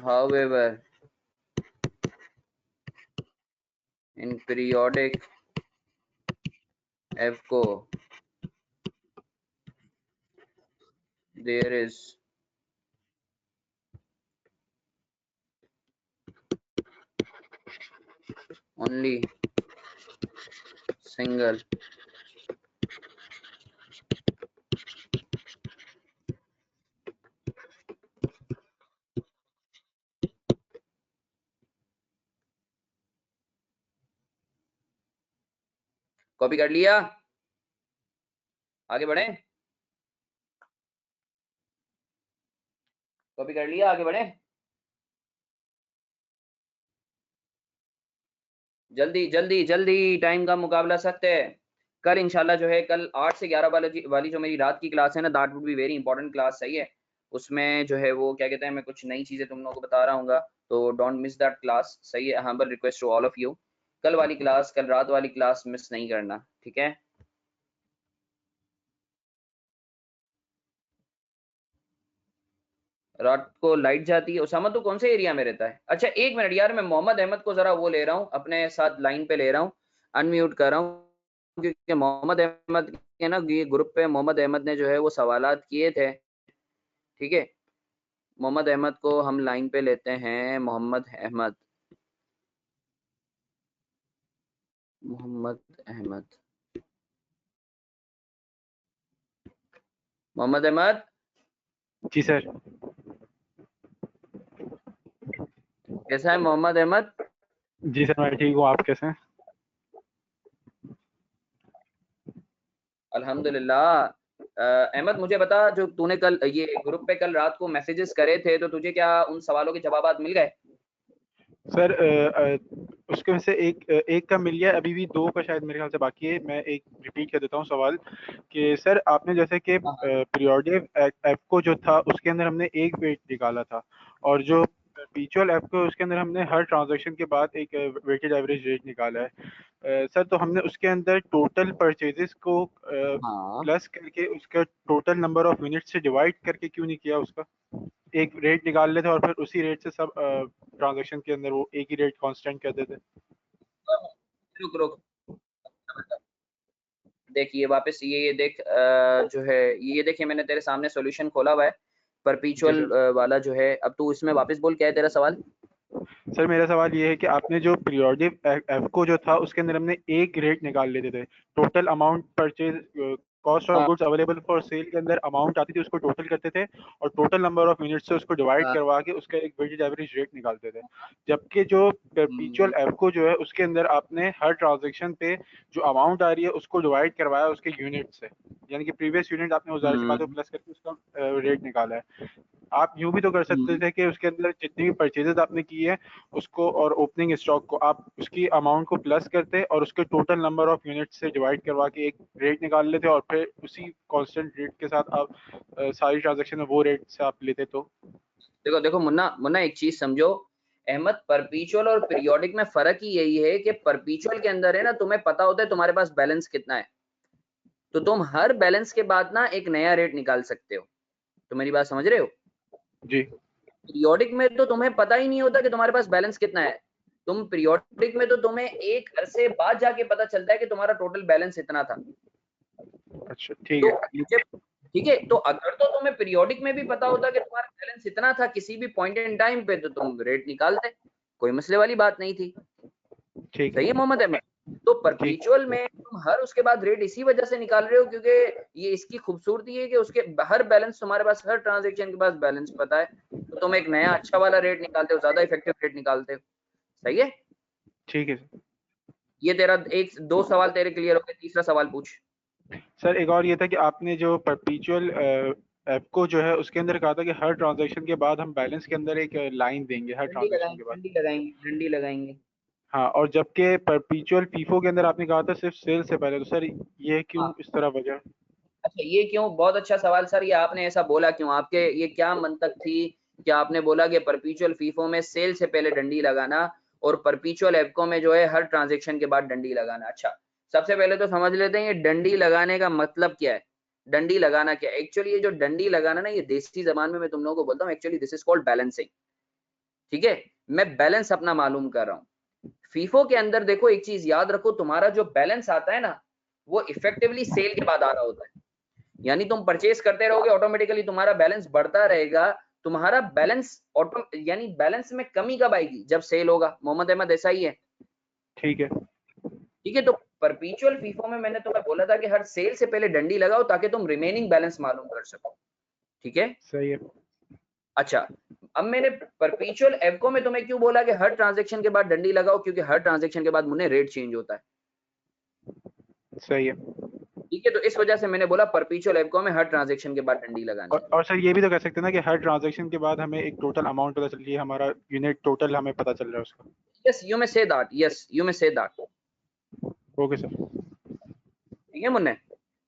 However, in periodic EFCO there is only single copy कर लिया, आगे बढ़े, कॉपी कर लिया, आगे बढ़े, जल्दी जल्दी जल्दी, टाइम का मुकाबला सख्त है। कल इंशाल्लाह जो है, कल 8 से 11 वाली जो मेरी रात की क्लास है ना, that would be very important class, सही है। उसमें जो है वो क्या कहते हैं, मैं कुछ नई चीजें तुम लोगों को बता रहा हूँ, तो डोंट मिस दैट क्लास, सही है। Humble request to all of you, कल वाली क्लास, कल रात वाली क्लास मिस नहीं करना, ठीक है। रात को लाइट जाती है। उसामा तो कौन से एरिया में रहता है? अच्छा एक मिनट यार, मैं मोहम्मद अहमद को जरा वो ले रहा हूँ, अपने साथ लाइन पे ले रहा हूँ, अनम्यूट कर रहा हूँ, क्योंकि मोहम्मद अहमद के ना ये ग्रुप पे मोहम्मद अहमद ने जो है वो सवालात किए थे, ठीक है। मोहम्मद अहमद को हम लाइन पे लेते हैं, मोहम्मद अहमद, मोहम्मद अहमद, मोहम्मद अहमद। जी सर। कैसा है मोहम्मद अहमद? जी सर मैं ठीक हूँ, आप कैसे हैं? अल्हम्दुलिल्लाह। अहमद मुझे बता, जो तूने कल ये ग्रुप पे कल रात को मैसेजेस करे थे, तो तुझे क्या उन सवालों के जवाब मिल गए? सर उसके में से एक का मिल गया, अभी भी दो का शायद मेरे ख्याल से बाकी है। मैं एक रिपीट कर देता हूँ सवाल कि सर आपने जैसे कि हाँ हाँ। पीरियोडिक एफको जो था उसके अंदर हमने एक वेट निकाला था, और जो परपेचुअल एफको उसके अंदर हमने हर ट्रांजैक्शन के बाद एक वेटेड एवरेज रेट निकाला है। सर तो हमने उसके अंदर टोटल परचेजेस को हाँ। प्लस करके उसका टोटल नंबर ऑफ यूनिट से डिवाइड करके क्यों नहीं किया? उसका एक रेट निकाल लेते और फिर उसी रेट से सब ट्रांजैक्शन के अंदर वो एक ही रेट कांस्टेंट कर देते। रुक रुक, देख ये वापस ये देख, जो है ये देख, ये मैंने तेरे सामने सॉल्यूशन खोला हुआ है जी परपेचुअल सर। वाला जो है। अब तू इसमें वापस बोल, क्या है तेरा सवाल? सर मेरा सवाल ये है कि आपने जो पीरियोडिक एफको जो था उसके अंदर हमने एक रेट निकाल लेते थे, total amount purchase cost of हाँ गुड्स अवेलेबल फॉर सेल के अंदर अमाउंट आती थी, उसको टोटल करते थे और टोटल नंबर ऑफ यूनिट से उसको डिवाइड हाँ। करवा के उसका एक वेटेड एवरेज रेट निकालते थे। जबकि जो परपेचुअल एफको जो है उसके अंदर आपने हर ट्रांजेक्शन पे जो अमाउंट आ रही है उसको डिवाइड करवाया उसके यूनिट से, यानी कि प्रीवियस यूनिट आपने उस सी बात प्लस करके उसका रेट निकाला है। आप यूं भी तो कर सकते थे कि उसके अंदर जितनी भी परचेजेस आपने की है उसको और ओपनिंग स्टॉक को आप उसकी अमाउंट को प्लस करते और उसके टोटल नंबर ऑफ यूनिट से डिवाइड करवा के एक रेट निकाल लेते और फिर उसी कांस्टेंट रेट के साथ आप सारी ट्रांजैक्शन में वो रेट से आप लेते। तो देखो देखो मुन्ना, मुन्ना एक चीज समझो अहमद, परपीचुअल और पीरियोडिक में फर्क ही यही है कि परपीचुअल के अंदर है ना, तुम्हें पता होता है तुम्हारे पास बैलेंस कितना है, तो तुम हर बैलेंस के बाद ना एक नया रेट निकाल सकते हो। तो मेरी बात समझ रहे हो? जी पीरियोडिक में तो तुम्हें पता ही नहीं होता कि तुम्हारे पास बैलेंस कितना है। तुम पीरियोडिक में तो तुम्हें एक अरसे बाद जाके पता चलता है कि तुम्हारा टोटल बैलेंस इतना था। अच्छा ठीक तो है। मुझे, ठीक है, तो अगर तो तुम्हें पीरियोडिक में भी पता होता कि तुम्हारा बैलेंस इतना था किसी भी पॉइंट इन टाइम पे, तो तुम रेट निकालते, कोई मसले वाली बात नहीं थी। ठीक सही है है। मोहम्मद अहमद? तो ठीक। परपेचुअल में तुम हर उसके बाद रेट इसी वजह से निकाल रहे हो क्योंकि ये इसकी खूबसूरती है कि उसके हर बैलेंस, तुम्हारे पास हर ट्रांजेक्शन के पास बैलेंस पता है, तो तुम एक नया अच्छा वाला रेट निकालते हो, ज्यादा इफेक्टिव रेट निकालते हो। सही है। ठीक है सर। ये तेरा एक दो सवाल तेरे क्लियर हो गए, तीसरा सवाल पूछ। सर एक और ये था कि आपने जो परपेचुअल ऐप को जो है उसके अंदर कहा था कि हर ट्रांजैक्शन के बाद हम बैलेंस के अंदर एक लाइन देंगे हर डंडी ट्रांजैक्शन लगाएंगे, के बाद। डंडी लगाएंगे, डंडी लगाएंगे। हाँ, और जबकि परपेचुअल फीफो के अंदर आपने कहा था सिर्फ सेल से पहले, तो सर ये क्यों हाँ। इस तरह वजह? अच्छा ये क्यों, बहुत अच्छा सवाल सर, ये आपने ऐसा बोला क्यों, आपके ये क्या मंतक थी कि आपने बोला कि परपीचुअल फीफो में सेल से पहले डंडी लगाना और परपीचुअल एपको में जो है हर ट्रांजेक्शन के बाद डंडी लगाना? अच्छा सबसे पहले तो समझ लेते हैं ये डंडी लगाने का मतलब क्या है। डंडी लगाना क्या है एक्चुअली? ये जो डंडी लगाना ना, ये देसी जबान में मैं तुम लोगों को बोलता हूँ, actually this is called balancing. ठीक है, मैं बैलेंस अपना मालूम कर रहा हूँ। फीफो के अंदर देखो एक चीज याद रखो, तुम्हारा जो बैलेंस आता है ना वो इफेक्टिवली सेल के बाद आ रहा होता है। यानी तुम परचेज करते रहोगे, ऑटोमेटिकली तुम्हारा बैलेंस बढ़ता रहेगा। तुम्हारा बैलेंस ऑटो यानी बैलेंस में कमी कब आएगी? जब सेल होगा। मोहम्मद अहमद, ऐसा ही है? ठीक है। ठीक है, तो परपीचुअल फीफो में मैंने तुम्हें बोला था कि हर सेल से पहले डंडी लगाओ ताकि तुम रिमेनिंग बैलेंस मालूम कर सको। ठीक है, सही है। अच्छा। अब मैंने परपीचुअल एवको में तुम्हें क्यों बोला कि हर ट्रांजेक्शन के बाद डंडी लगाओ? क्योंकि हर ट्रांजेक्शन के बाद मुन्ने रेट चेंज होता है। सही है। ठीक है, तो इस वजह से मैंने बोला परपीचुअल एवको में हर ट्रांजेक्शन के बाद डंडी लगानी है। और सर ये भी तो कह सकते हैं ना कि हर ट्रांजैक्शन के बाद हमें एक टोटल अमाउंट पता चल रही है, हमारा यूनिट टोटल हमें पता चल रहा है उसका। Yes, you may say that, yes you may say that. Okay sir. ठीक है मुन्ने,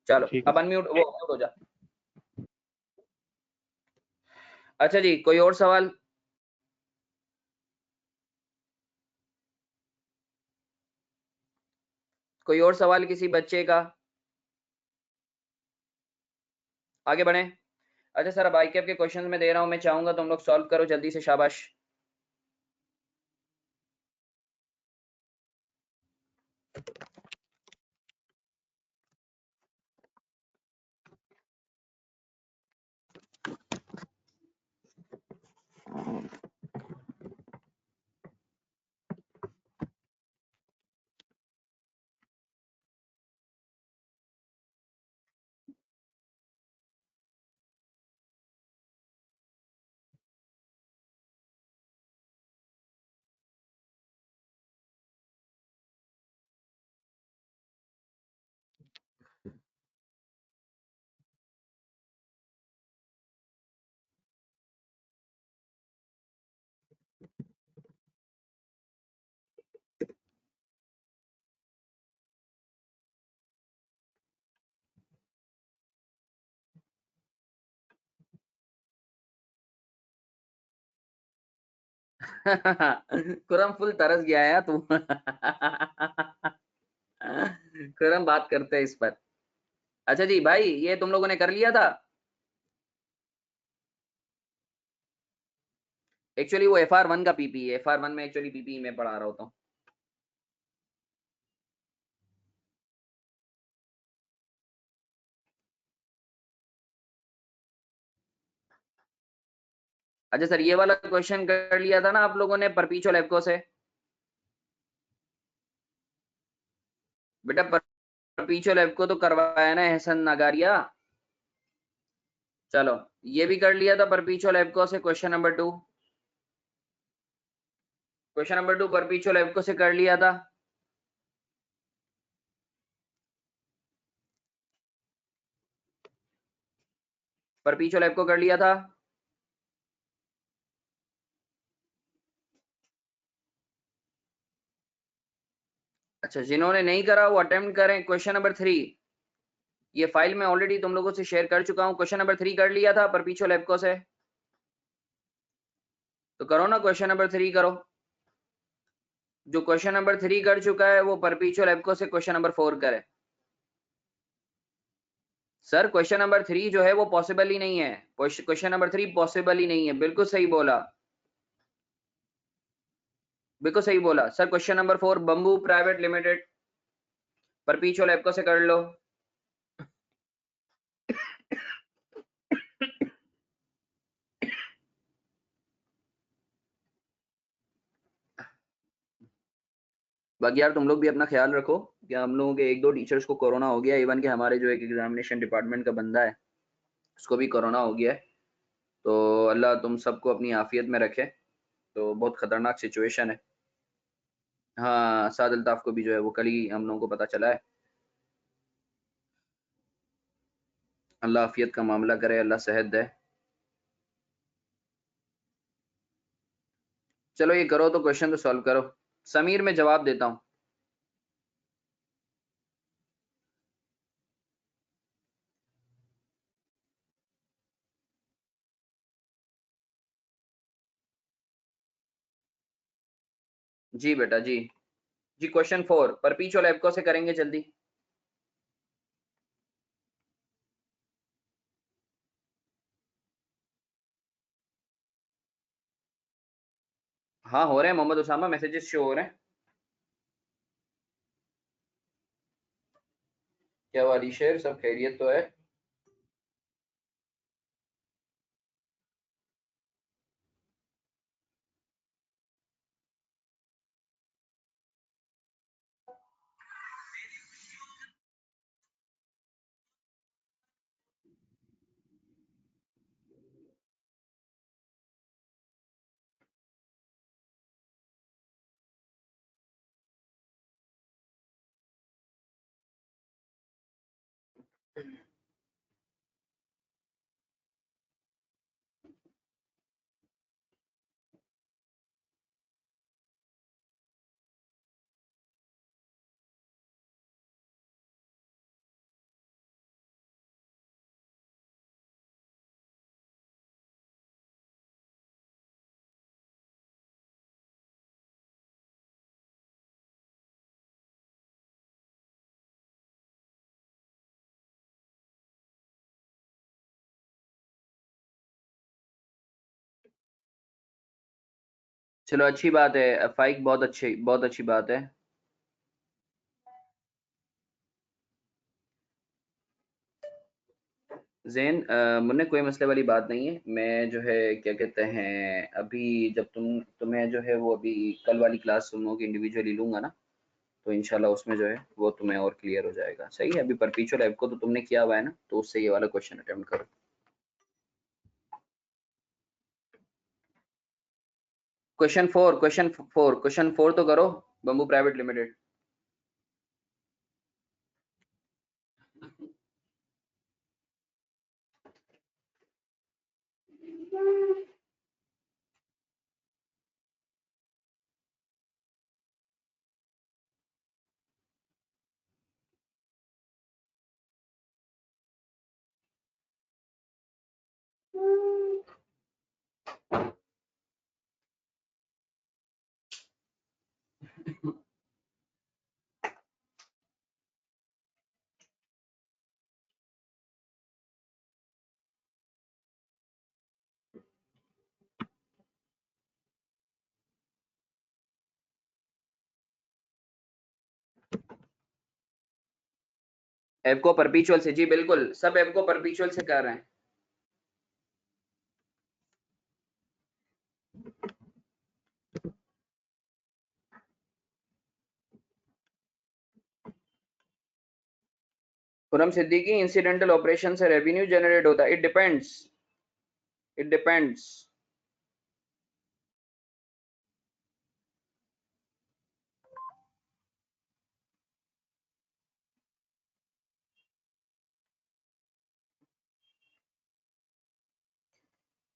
चलो ठीक है अब अनम्यूट, वो म्यूट हो जा। अच्छा जी, कोई और सवाल? कोई और सवाल किसी बच्चे का? आगे बढ़े। अच्छा सर, अब आईकेएफ के क्वेश्चन में दे रहा हूं, मैं चाहूंगा तुम लोग सॉल्व करो जल्दी से, शाबाश। खुरम फुल तरस गया है तू। खुरम बात करते हैं इस पर। अच्छा जी भाई, ये तुम लोगों ने कर लिया था? एक्चुअली वो FR1 का पीपी है, FR1 में एक्चुअली पीपी में पढ़ा रहा होता हूँ। अच्छा सर, ये वाला क्वेश्चन कर लिया था ना आप लोगों ने परपीचुअल एवको से? बेटा परपीचुअल एवको तो करवाया ना एहसन नागारिया? चलो, ये भी कर लिया था परपीचुअल एवको से, question number 2। Question number 2 perpetual AVCO से कर लिया था। परपीचुअल एवको कर लिया था। अच्छा, जिन्होंने नहीं करा वो अटेम्प्ट करें। क्वेश्चन नंबर 3, ये फाइल में ऑलरेडी तुम लोगों से शेयर कर चुका हूं। क्वेश्चन नंबर 3 कर लिया था परपीचुअल एवको से? तो करो ना, क्वेश्चन नंबर 3 करो। जो क्वेश्चन नंबर 3 कर चुका है वो परपीचुअल एवको से क्वेश्चन नंबर 4 करे। सर क्वेश्चन नंबर 3 जो है वो पॉसिबल ही नहीं है। क्वेश्चन नंबर 3 पॉसिबल ही नहीं है। बिल्कुल सही बोला, बिल्कुल सही बोला sir. Question number 4 bamboo private limited, perpetual AVCO से कर लो। बाकी यार तुम लोग भी अपना ख्याल रखो कि हम लोगों के 1-2 टीचर्स को कोरोना हो गया। इवन कि हमारे जो एक एग्जामिनेशन डिपार्टमेंट का बंदा है उसको भी कोरोना हो गया है। तो अल्लाह तुम सबको अपनी आफियत में रखे। तो बहुत खतरनाक सिचुएशन है। हाँ, साद अल्ताफ को भी जो है वो कल ही हम लोगों को पता चला है। अल्लाह आफियत का मामला करे, अल्लाह सेहत दे। चलो ये करो, तो क्वेश्चन तो सॉल्व करो। समीर मैं जवाब देता हूँ। जी बेटा जी। जी क्वेश्चन 4 परपीचुअल एवको से करेंगे जल्दी। हाँ हो रहे हैं मोहम्मद उसामा, मैसेजेस शो हो रहे हैं। क्या वाली शेर, सब खैरियत तो है? चलो अच्छी बात है फाइक, बहुत अच्छी बात है। ज़ैन, मुन्ने कोई मसले वाली बात नहीं है। मैं जो है क्या कहते हैं, अभी जब तुम्हें जो है वो अभी कल वाली क्लास तुम लोगों की इंडिविजुअली लूंगा ना, तो इंशाल्लाह उसमें जो है वो तुम्हें और क्लियर हो जाएगा। सही है, अभी परपीचुअल ऐप को तो तुमने किया हुआ है ना, तो उससे ये वाला क्वेश्चन अटेम्प्ट करो। क्वेश्चन 4 तो करो, बम्बू प्राइवेट लिमिटेड। ऐप को परपीचुअल से, जी बिल्कुल, सब ऐप को परपीचुअल से कर रहे हैं। खुरम सिद्दीकी, इंसिडेंटल ऑपरेशन से रेवेन्यू जनरेट होता है? It depends.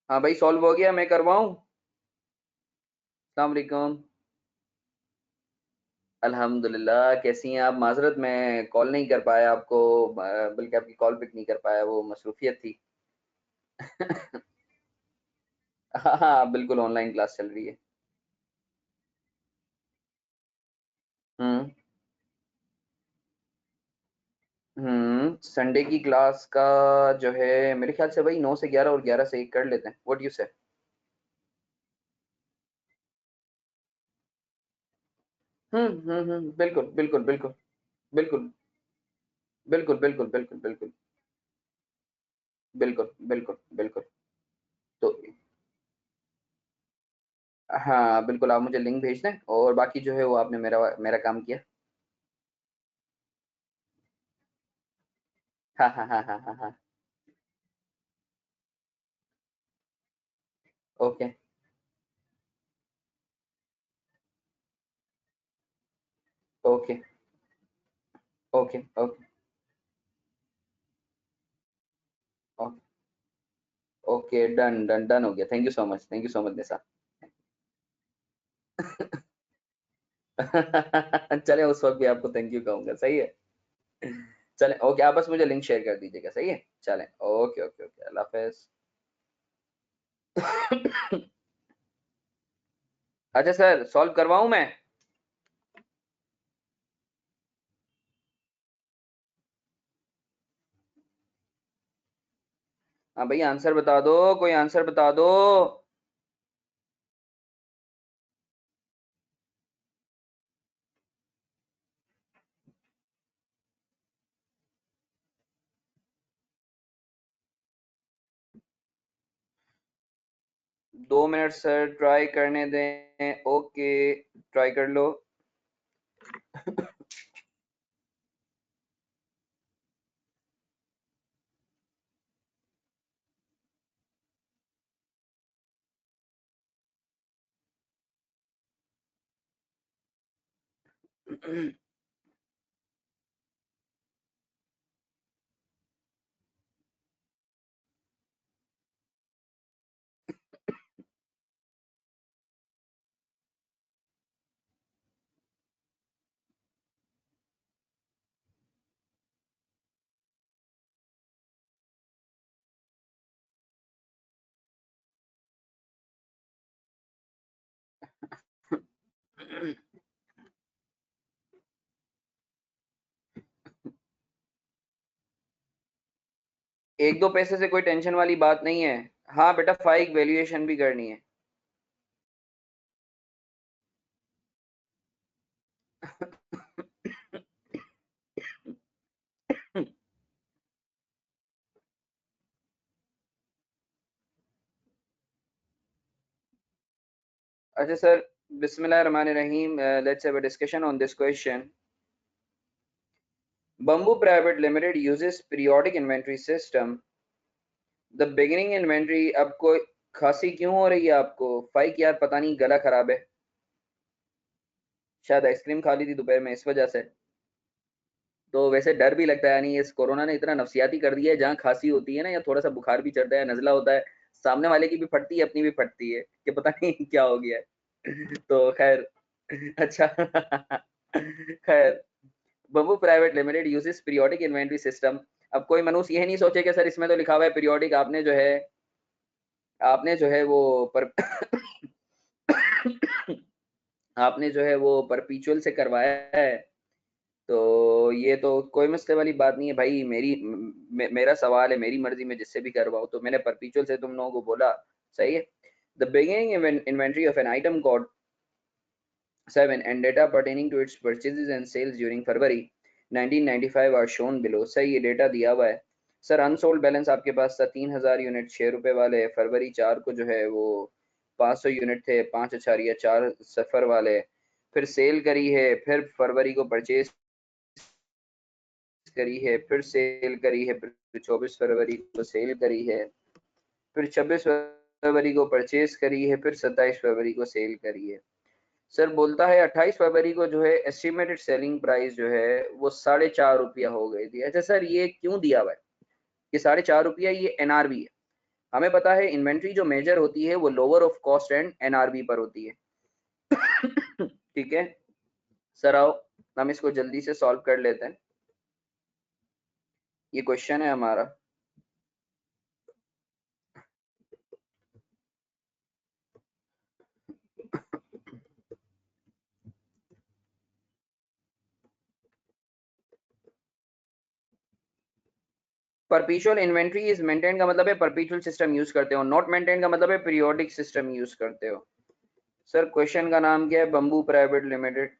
हाँ भाई, सॉल्व हो गया, मैं करवाऊं? अस्सलाम वालेकुम। अल्हम्दुलिल्लाह, कैसी हैं आप? माजरत मैं कॉल नहीं कर पाया आपको, बल्कि आपकी कॉल पिक नहीं कर पाया, वो मसरूफियत थी। हाँ हाँ बिल्कुल, ऑनलाइन क्लास चल रही है। हम्म। संडे की क्लास का जो है मेरे ख्याल से भाई 9 से 11 और 11 से 1 कर लेते हैं। व्हाट यू से? बिल्कुल बिल्कुल बिल्कुल बिल्कुल बिल्कुल बिल्कुल बिल्कुल बिल्कुल बिल्कुल बिल्कुल बिल्कुल। तो हाँ बिल्कुल, आप मुझे लिंक भेज दें, और बाकी जो है वो आपने मेरा मेरा काम किया। हाँ हाँ हाँ हाँ हाँ हाँ। Okay okay okay okay okay okay, done done done हो गया। Thank you so much, thank you so much Nisha. चले, उस वक्त भी आपको थैंक यू कहूंगा, सही है। चले ओके, आप बस मुझे लिंक शेयर कर दीजिएगा, सही है। चले ओके ओके ओके, अल्लाह हाफिज। अच्छा सर, सॉल्व करवाऊं मैं? हाँ भैया, आंसर बता दो, कोई आंसर बता दो। 2 मिनट सर, ट्राई करने दें। ओके, ट्राई कर लो। एक दो पैसे से कोई टेंशन वाली बात नहीं है। हाँ बेटा, फाइक वैल्यूएशन भी करनी है। अच्छा सर, बिस्मिल्लाहिर्रहमानिर्रहीम, let's have a discussion on this question. Bamboo Private Limited uses periodic inventory system. The beginning inventory, अब कोई खांसी क्यों हो रही है आपको? फाइक यार, पता नहीं गला खराब है, शायद आइसक्रीम खा ली थी दोपहर में इस वजह से। तो वैसे डर भी लगता है, यानी इस कोरोना ने इतना नफसियाती कर दिया है, जहाँ खांसी होती है ना, या थोड़ा सा बुखार भी चढ़ता है, नजला होता है, सामने वाले की भी फटती है, अपनी भी फटती है, कि पता नहीं क्या हो गया है। तो खैर, अच्छा। खैर, bamboo private limited uses periodic inventory system. अब कोई मनुष्य यह नहीं सोचे कि सर इसमें तो लिखा हुआ है पीरियोडिक, आपने जो है वो पर आपने जो है वो परपीचुअल से करवाया है। तो ये तो कोई मसले वाली बात नहीं है भाई, मेरा सवाल है, मेरी मर्जी में जिससे भी करवाओ, तो मैंने परपीचुअल से तुम लोगों को बोला, सही है। The beginning inventory of an item code 7 and data pertaining to its purchases and sales during February 1995 are shown below। सही, ये डेटा दिया हुआ है सर। अनसोल्ड बैलेंस आपके पास था 3000 यूनिट 6 रुपए वाले। फरवरी 4 को जो है वो 500 यूनिट थे 5.4 सफर वाले। फिर सेल करी है, फिर फरवरी को परचेज करी है, फिर सेल करी है, फिर 24 फरवरी को सेल करी है, फिर 26 फरवरी को परचेज करी है, फिर 27 फरवरी को सेल करी है। सर बोलता है 28 फरवरी को जो है एस्टिमेटेड सेलिंग प्राइस जो है वो 4.5 रुपया हो गई थी। अच्छा सर, ये क्यों दिया हुआ है कि 4.5 रुपया? ये एनआरबी है। हमें पता है इन्वेंट्री जो मेजर होती है वो lower of cost and NRB पर होती है। ठीक है सर, आओ हम इसको जल्दी से सॉल्व कर लेते हैं। ये क्वेश्चन है हमारा। परपीचुअल इन्वेंट्री इज मेंटेन का मतलब है परपीचुअल सिस्टम यूज करते हो, नॉट मेंटेन का मतलब है पीरियोडिक सिस्टम यूज करते हो। सर क्वेश्चन का नाम क्या है? Bamboo private limited.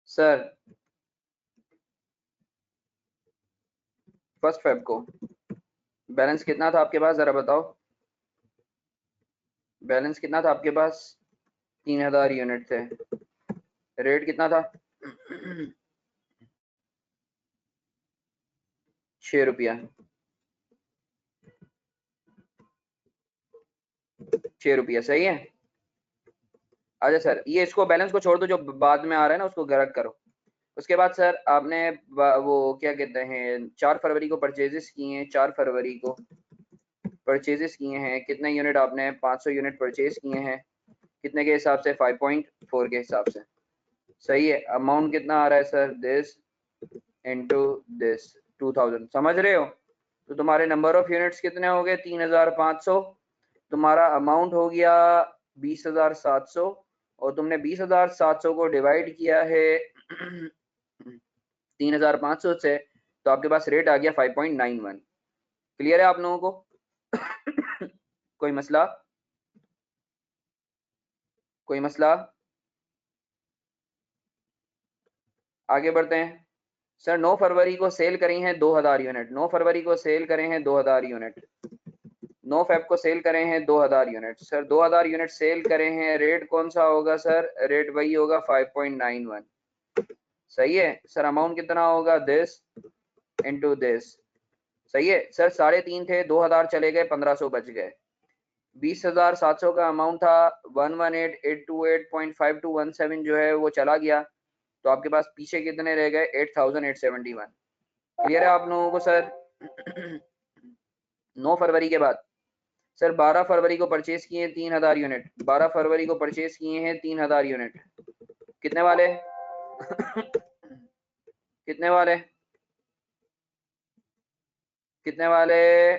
Sir 1 Feb को बैलेंस कितना था आपके पास, जरा बताओ। बैलेंस कितना था आपके पास? 3000 यूनिट थे। रेट कितना था? 6 रुपया। 6 रुपया सही है। अच्छा सर, ये इसको बैलेंस को छोड़ दो, जो बाद में आ रहा है ना उसको गरक करो। उसके बाद सर आपने वो क्या कहते हैं 4 फरवरी को परचेजेस किए हैं। 4 फरवरी को परचेजेस किए हैं, कितने यूनिट आपने 500 यूनिट परचेज किए हैं, कितने के हिसाब से 5.4 के हिसाब से, सही है। अमाउंट कितना आ रहा है सर, दिस इनटू दिस 2000, समझ रहे हो। तो तुम्हारे नंबर ऑफ यूनिट्स कितने हो गए 3500, तुम्हारा अमाउंट हो गया 20,700 और तुमने 20,700 को डिवाइड किया है 3,500 से, तो आपके पास रेट आ गया 5.91। क्लियर है आप लोगों को? कोई मसला, कोई मसला? आगे बढ़ते हैं सर। 9 फरवरी को सेल करी हैं 2000 यूनिट, 9 फरवरी को सेल करें हैं 2000 यूनिट, 9 फेब को सेल करें हैं 2000 यूनिट। सर 2000 यूनिट सेल करें हैं, रेट कौन सा होगा सर, रेट वही होगा 5.91, सही है सर। अमाउंट कितना होगा, दिस इनटू दिस, सही है सर। 3.5 थे, 2000 चले गए, 1500 बच गए। 20,700 का अमाउंट था, 118,828.5217 जो है वो चला गया, तो आपके पास पीछे कितने रह गए, 8,871। क्लियर है आप लोगों को सर? 9 फरवरी के बाद सर 12 फरवरी को परचेज किए 3000 यूनिट, 12 फरवरी को परचेज किए हैं 3000 यूनिट, कितने वाले कितने वाले, कितने वाले,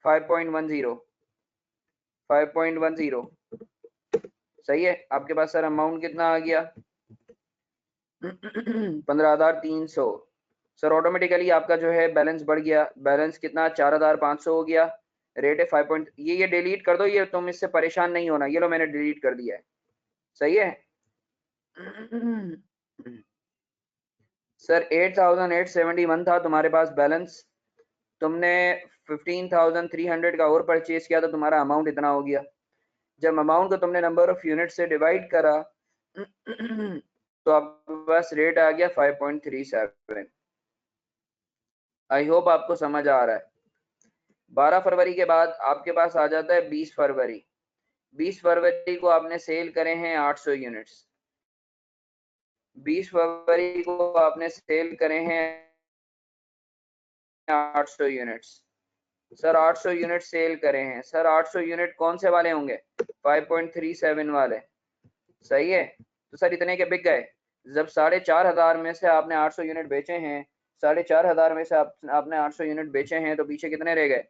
5.10, 5.10, सही है। आपके पास सर अमाउंट कितना आ गया 15,300। सर ऑटोमेटिकली आपका जो है बैलेंस बढ़ गया, बैलेंस कितना 4,500 हो गया, रेट है 5. ये डिलीट कर दो, ये तुम इससे परेशान नहीं होना, ये लो मैंने डिलीट कर दिया है, सही है। सर 8,871 था तुम्हारे पास बैलेंस, तुमने 15,300 का और परचेज किया तो तुम्हारा अमाउंट इतना हो गया। जब अमाउंट को तुमने नंबर ऑफ यूनिट से डिवाइड करा तो आपके पास रेट आ गया 5.37। आई होप आपको समझ आ रहा है। 12 फरवरी के बाद आपके पास आ जाता है 20 फरवरी। 20 फरवरी को आपने सेल करे हैं 800 यूनिट्स, 20 फरवरी को आपने सेल करे हैं 800 यूनिट्स। सर 800 यूनिट सेल करे हैं, सर 800 यूनिट कौन से वाले होंगे, 5.37 वाले, सही है। तो सर इतने के बिक गए। जब 4,500 में से आपने 800 यूनिट बेचे हैं, 4,500 में से आपने 800 यूनिट बेचे हैं, तो पीछे कितने रह गए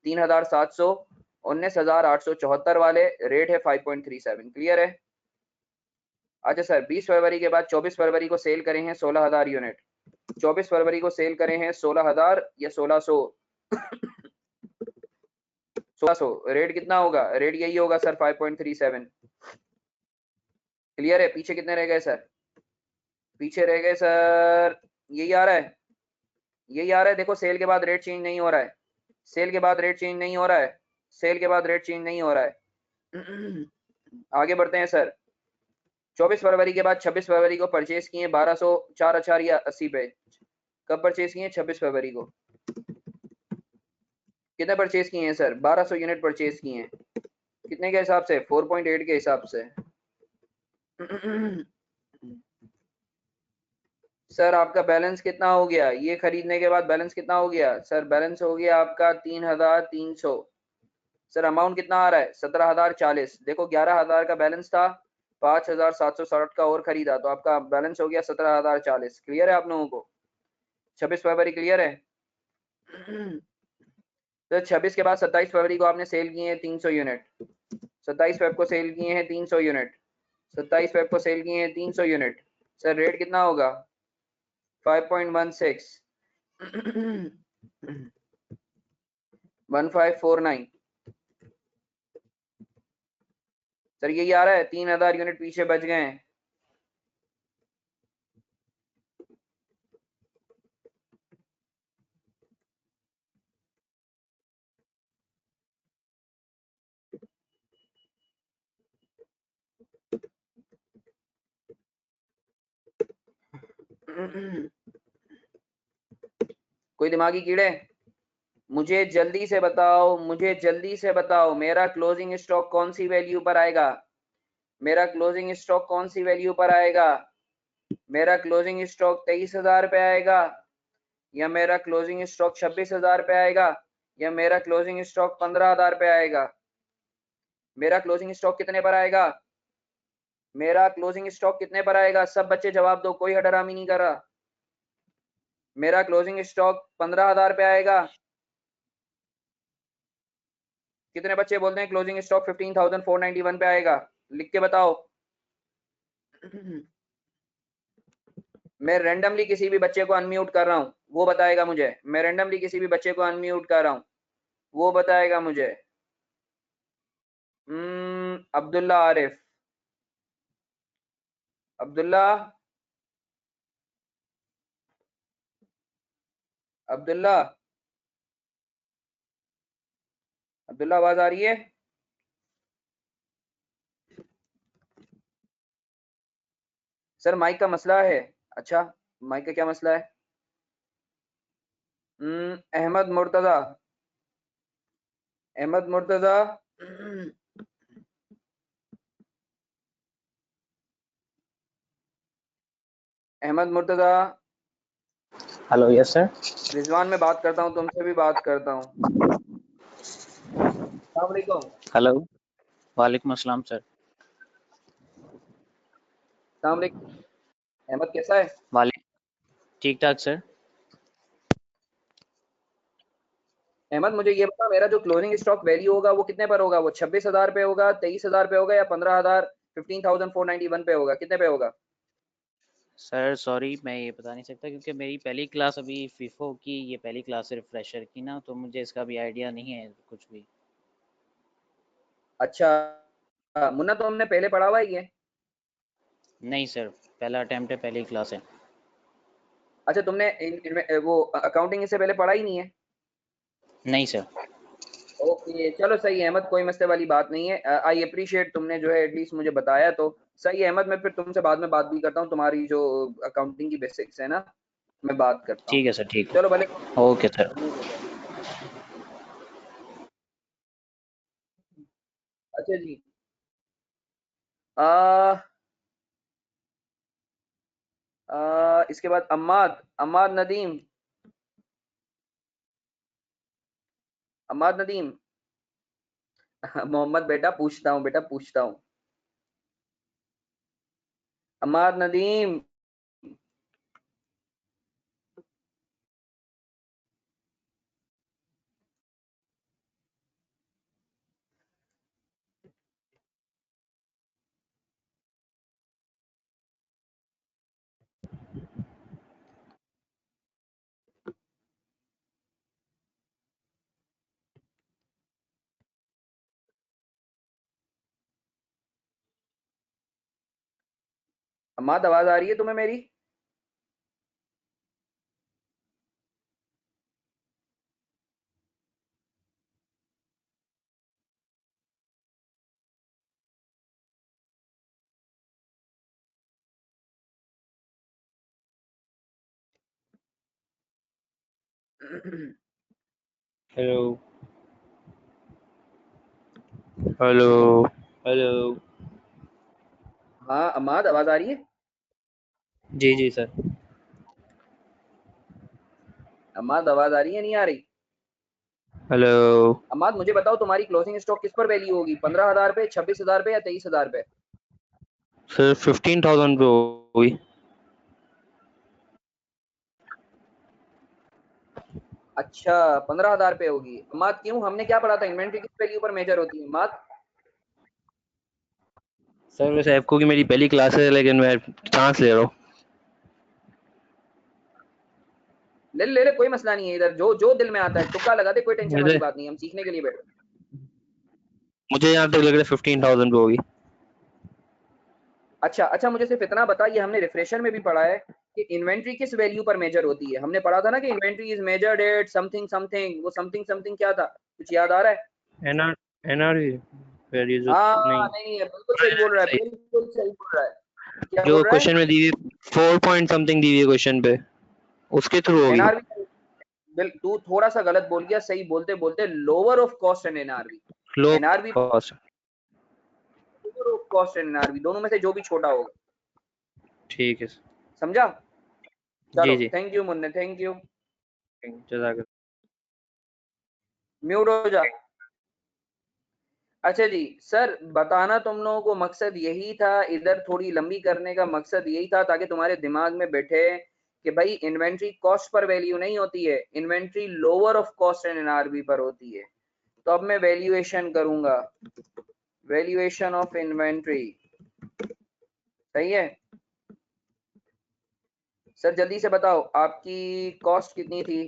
3,700, 19,874 वाले, रेट है 5.37। क्लियर है? अच्छा सर 20 फरवरी के बाद 24 फरवरी को सेल करें हैं 16,000 यूनिट, 24 फरवरी को सेल करें हैं 16,000 या 1600, 1600, रेट कितना होगा, रेट यही होगा सर 5.37। क्लियर है? पीछे कितने रह गए सर, पीछे रह गए सर, यही आ रहा है, यही आ रहा है। देखो सेल के बाद रेट चेंज नहीं हो रहा है, सेल के बाद रेट चेंज नहीं हो रहा है, सेल के बाद रेट चेंज नहीं हो रहा है। आगे बढ़ते हैं सर। 24 फरवरी के बाद 26 फरवरी को परचेज किए 1204.80 पे। कब परचेज किए, 26 फरवरी को। कितने परचेज किए हैं सर, 1200 यूनिट परचेज किए हैं, कितने के हिसाब से, 4.8 के हिसाब से। सर आपका बैलेंस कितना हो गया, ये खरीदने के बाद बैलेंस कितना हो गया सर, बैलेंस हो गया आपका 3,300। सर अमाउंट कितना आ रहा है 17,040। देखो 11,000 का बैलेंस था, 5,760 का और खरीदा, तो आपका बैलेंस हो गया 17,040। क्लियर है आप लोगों को? 26 फरवरी क्लियर है? तो 26 के बाद 27 फरवरी को आपने सेल किए हैं 300 यूनिट, 27 फेब को सेल किए हैं 300 यूनिट, 27 फेब को सेल किए हैं 300 यूनिट। सर रेट कितना होगा 5.16, 1549। सर यही आ रहा है, 3,000 यूनिट पीछे बच गए हैं। कोई दिमागी कीड़े, मुझे जल्दी से बताओ, मुझे जल्दी से बताओ, मेरा क्लोजिंग स्टॉक कौन सी वैल्यू पर आएगा, मेरा क्लोजिंग स्टॉक कौन सी वैल्यू पर आएगा, मेरा क्लोजिंग स्टॉक 23,000 पे आएगा, या मेरा क्लोजिंग स्टॉक 26,000 पे आएगा, या मेरा क्लोजिंग स्टॉक 15,000 पे आएगा? मेरा क्लोजिंग स्टॉक कितने पर आएगा? मेरा क्लोजिंग स्टॉक कितने पर आएगा? सब बच्चे जवाब दो, कोई हडरामी नहीं कर रहा। मेरा क्लोजिंग स्टॉक 15,000 पे आएगा। कितने बच्चे बोलते हैं क्लोजिंग स्टॉक 15,491 पे आएगा? लिख के बताओ। मैं रैंडमली किसी भी बच्चे को अनम्यूट कर रहा हूं, वो बताएगा मुझे। मैं रैंडमली किसी भी बच्चे को अनम्यूट कर रहा हूं, वो बताएगा मुझे। अब्दुल्ला आरिफ, अब्दुल्ला, अब्दुल्ला, अब्दुल्ला आवाज आ रही है? सर माइक का मसला है। अच्छा, माइक का क्या मसला है? Ahmed Murtaza, Ahmed Murtaza, Ahmed Murtaza. Hello, yes sir. Rizwan में बात करता हूँ, तुमसे भी बात करता हूँ। अस्सलाम वालेकुम। हेलो, वालेकुम अस्सलाम सर। अस्सलाम वालेकुम। अहमद कैसा है? वाले ठीक ठाक सर। अहमद मुझे ये बता, मेरा जो क्लोजिंग स्टॉक वैल्यू होगा वो कितने पर होगा? वो 26,000 पे होगा, 23,000 पे होगा, या 15,000 15,491 पे होगा? कितने पे होगा? सर सॉरी, मैं ये बता नहीं सकता क्योंकि मेरी पहली क्लास अभी फीफो की, ये पहली क्लास सिर्फ फ्रेशर की ना, तो मुझे इसका भी आइडिया नहीं है कुछ भी। अच्छा, मुन्ना तो हमने पहले पढ़ा हुआ है ये। नहीं सर, पहला अटेम्प्ट है, पहली क्लास है। अच्छा, तुमने वो अकाउंटिंग इससे पहले पढ़ा ही नहीं है? नहीं सर। ओके, चलो सही है अहमद, कोई मसले वाली बात नहीं है। आई अप्रिशिएट, तुमने जो है एटलीस्ट मुझे बताया तो सही है। अहमद मैं फिर तुमसे बाद में बात भी करता हूँ, तुम्हारी जो अकाउंटिंग की बेसिक्स है ना, मैं बात करता हूँ। ठीक है सर, ठीक है। चलो भले, ओके सर। mute हो जाओ। अच्छा जी, आ, इसके बाद अम्माद, अम्माद नदीम, अम्माद नदीम। मोहम्मद बेटा पूछता हूँ, बेटा पूछता हूँ। अम्माद नदीम, अम्माद आवाज आ रही है तुम्हें मेरी? Hello hello hello. हाँ अम्माद आवाज आ रही है? जी जी सर। अम्माद आवाज आ रही है, नहीं आ रही? हेलो अम्माद मुझे बताओ, तुम्हारी क्लोजिंग स्टॉक किस पर वैल्यू होगी? 15,000 पे, 26,000 पे, या 23,000 पे? सर, 15,000 पे होगी। अच्छा, 15,000 पे होगी। अम्माद क्यों, हमने क्या पढ़ा था? इन्वेंट्री किस वैल्यू पर मेजर होती है अम्माद? सर वैसे आपको की मेरी पहली क्लास है, लेकिन मैं चांस ले रहा हूँ। ले ले ले, कोई मसला नहीं है। इधर जो जो दिल में आता है तुक्का लगा दे, कोई टेंशन वाली मुझे बात नहीं है, हम सीखने के लिए बैठे। मुझे यहाँ तक लग रहा है 15,000 पे होगी। अच्छा अच्छा, मुझे सिर्फ इतना बता, ये हमने रिफ्रेशर में भी पढ़ा है कि इन्वेंट्री किस वैल्यू पर मेजर होती है। हमने पढ़ा था ना कि inventory is measured eight something something, वो समथिंग समथिंग क्या था, कुछ याद आ रहा है? एनआर एनआरवी वैल्यूज हाँ नहीं। नहीं नहीं है, बिल्कुल सही बोल रहा है, सही। बिल्कुल सही बोल रहा है। क्या जो बोल रहा है? क्वेश्चन में दी हुई 4 पॉइंट समथिंग दी हुई है क्वेश्चन पे, उसके थ्रू होगी। एनआरवी, बिल तू थोड़ा सा गलत बोल गया, सही बोलते बोलते lower of cost and NRV. Low NRV cost. Lower of cost and NRV, दोनों में से जो भी छोटा होगा। ठीक है। समझा? जी चलो जी। थैंक यू मुन्ने, थैंक यू। जज़ाक म्यूट हो जा। अच्छा जी सर, बताना तुम लोगों को मकसद यही था, इधर थोड़ी लंबी करने का मकसद यही था ताकि तुम्हारे दिमाग में बैठे कि भाई इन्वेंट्री कॉस्ट पर वैल्यू नहीं होती है, inventory lower of cost and NRV पर होती है। तो अब मैं वैल्यूएशन करूंगा, वैल्यूएशन ऑफ इन्वेंट्री, सही है सर? जल्दी से बताओ आपकी कॉस्ट कितनी थी?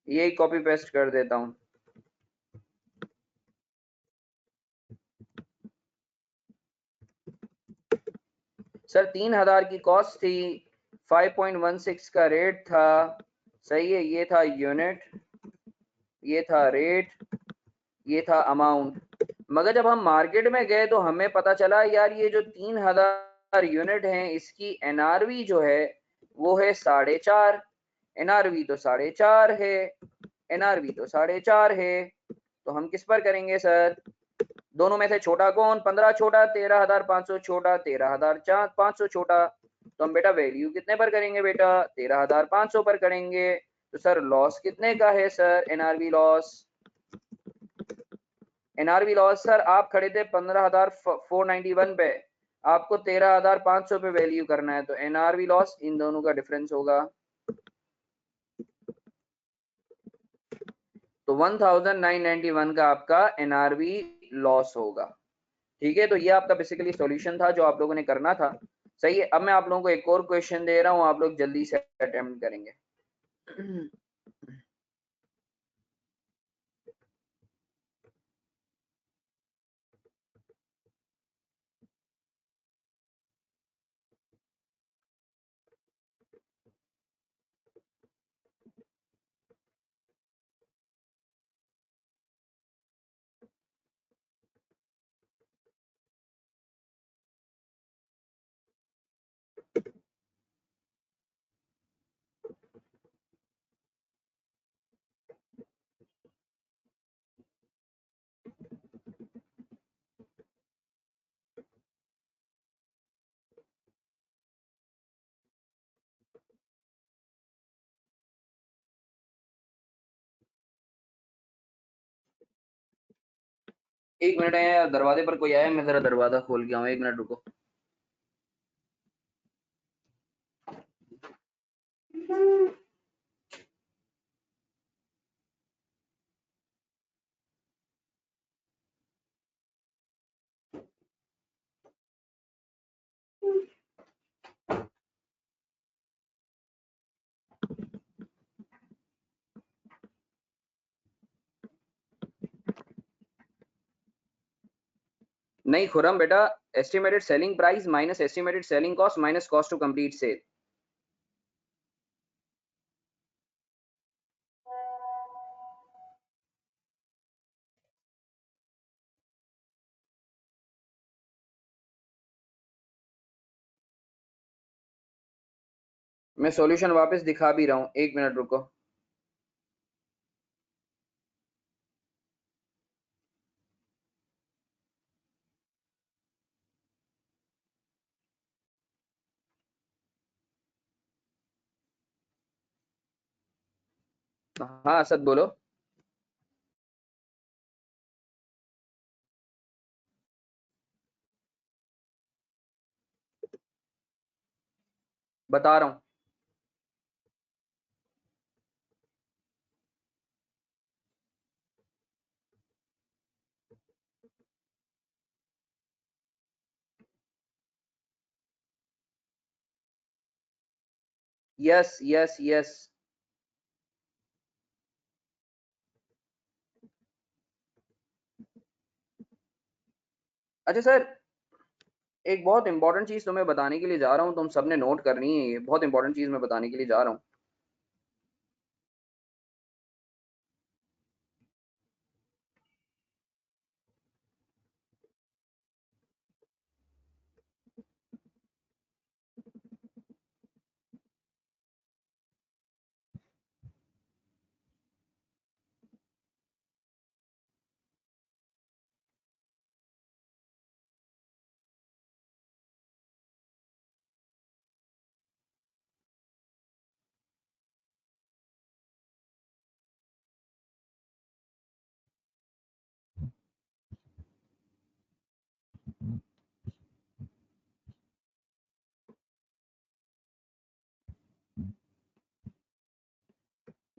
यही कॉपी पेस्ट कर देता हूं। सर 3000 की कॉस्ट थी, 5.16 का रेट था, सही है, ये था यूनिट, ये था रेट, ये था अमाउंट। मगर जब हम मार्केट में गए तो हमें पता चला यार ये जो 3000 यूनिट हैं इसकी एनआरवी जो है वो है 4.5, एनआरवी तो 4.5 है, एनआरवी तो 4.5 है। तो हम किस पर करेंगे सर? दोनों में से छोटा कौन? 15 छोटा, 13,500 छोटा, 13,500 छोटा। तो हम बेटा वैल्यू कितने पर करेंगे बेटा? 13,500 पर करेंगे। तो सर लॉस कितने का है sir? NRV loss, NRV loss sir आप खड़े थे 15,491 पे, आपको 13,500 पे वैल्यू करना है, तो एनआरवी लॉस इन दोनों का डिफरेंस होगा। तो 1991 का आपका एनआरवी लॉस होगा। ठीक है, तो ये आपका बेसिकली सॉल्यूशन था जो आप लोगों ने करना था। सही है, अब मैं आप लोगों को एक और क्वेश्चन दे रहा हूं, आप लोग जल्दी से अटेम्प्ट करेंगे। एक मिनट है, दरवाजे पर कोई आया, मैं जरा दरवाजा खोल के आऊं, एक मिनट रुको। नहीं खुरम बेटा, estimated selling price minus estimated selling cost minus cost to complete sale. मैं सॉल्यूशन वापस दिखा भी रहा हूँ, एक मिनट रुको। हाँ असद बोलो। बता रहा हूँ। Yes yes yes. अच्छा सर, एक बहुत इंपॉर्टेंट चीज तुम्हें बताने के लिए जा रहा हूँ, तुम सबने नोट करनी है, ये बहुत इंपॉर्टेंट चीज मैं बताने के लिए जा रहा हूँ।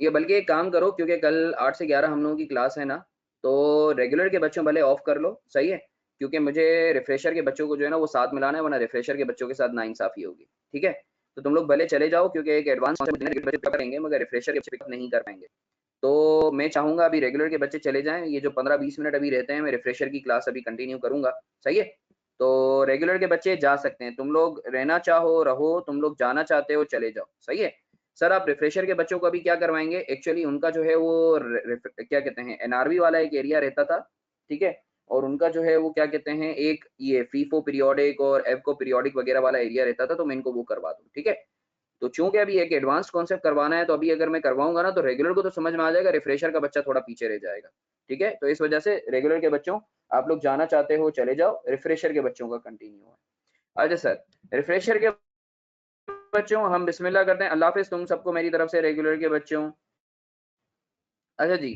ये बल्कि एक काम करो, क्योंकि कल 8 से 11 हम लोगों की क्लास है ना, तो रेगुलर के बच्चों भले ऑफ कर लो, सही है, क्योंकि मुझे रिफ्रेशर के बच्चों को जो है ना वो साथ मिलाना है, वरना रिफ्रेशर के बच्चों के साथ नाइंसाफी होगी, ठीक है। तो तुम लोग भले चले जाओ, क्योंकि एक एडवांस करेंगे मगर रिफ्रेशर के बच्चे पिकअप नहीं कर पाएंगे। तो मैं चाहूंगा अभी रेगुलर के बच्चे चले जाएं, ये जो 15-20 मिनट अभी रहते हैं, मैं रिफ्रेशर की क्लास अभी कंटिन्यू करूंगा, सही है। तो रेगुलर के बच्चे जा सकते हैं, तुम लोग रहना चाहो रहो, तुम लोग जाना चाहते हो चले जाओ, सही है। सर आप रिफ्रेशर के बच्चों को अभी क्या करवाएंगे, एक्चुअली उनका जो है वो क्या कहते हैं एनआरवी वाला एक एरिया रहता था, ठीक है, और उनका जो है वो क्या कहते हैं एक ये फीफो पीरियोडिक और एफको पीरियोडिक वगैरह वाला एरिया रहता था, तो मैं इनको वो करवा दूं, ठीक है। तो चूंकि अभी एक एडवांस कॉन्सेप्ट करवाना है, तो अभी अगर मैं करवाऊंगा ना तो रेगुलर को तो समझ में आ जाएगा, रिफ्रेशर का बच्चा थोड़ा पीछे रह जाएगा, ठीक है। तो इस वजह से रेगुलर के बच्चों आप लोग जाना चाहते हो चले जाओ, रिफ्रेशर के बच्चों का कंटिन्यू है। अच्छा सर, रिफ्रेशर के बच्चों हम बिस्मिल्लाह करते हैं, अल्लाह हाफिज तुम सबको मेरी तरफ से रेगुलर के बच्चों। अच्छा जी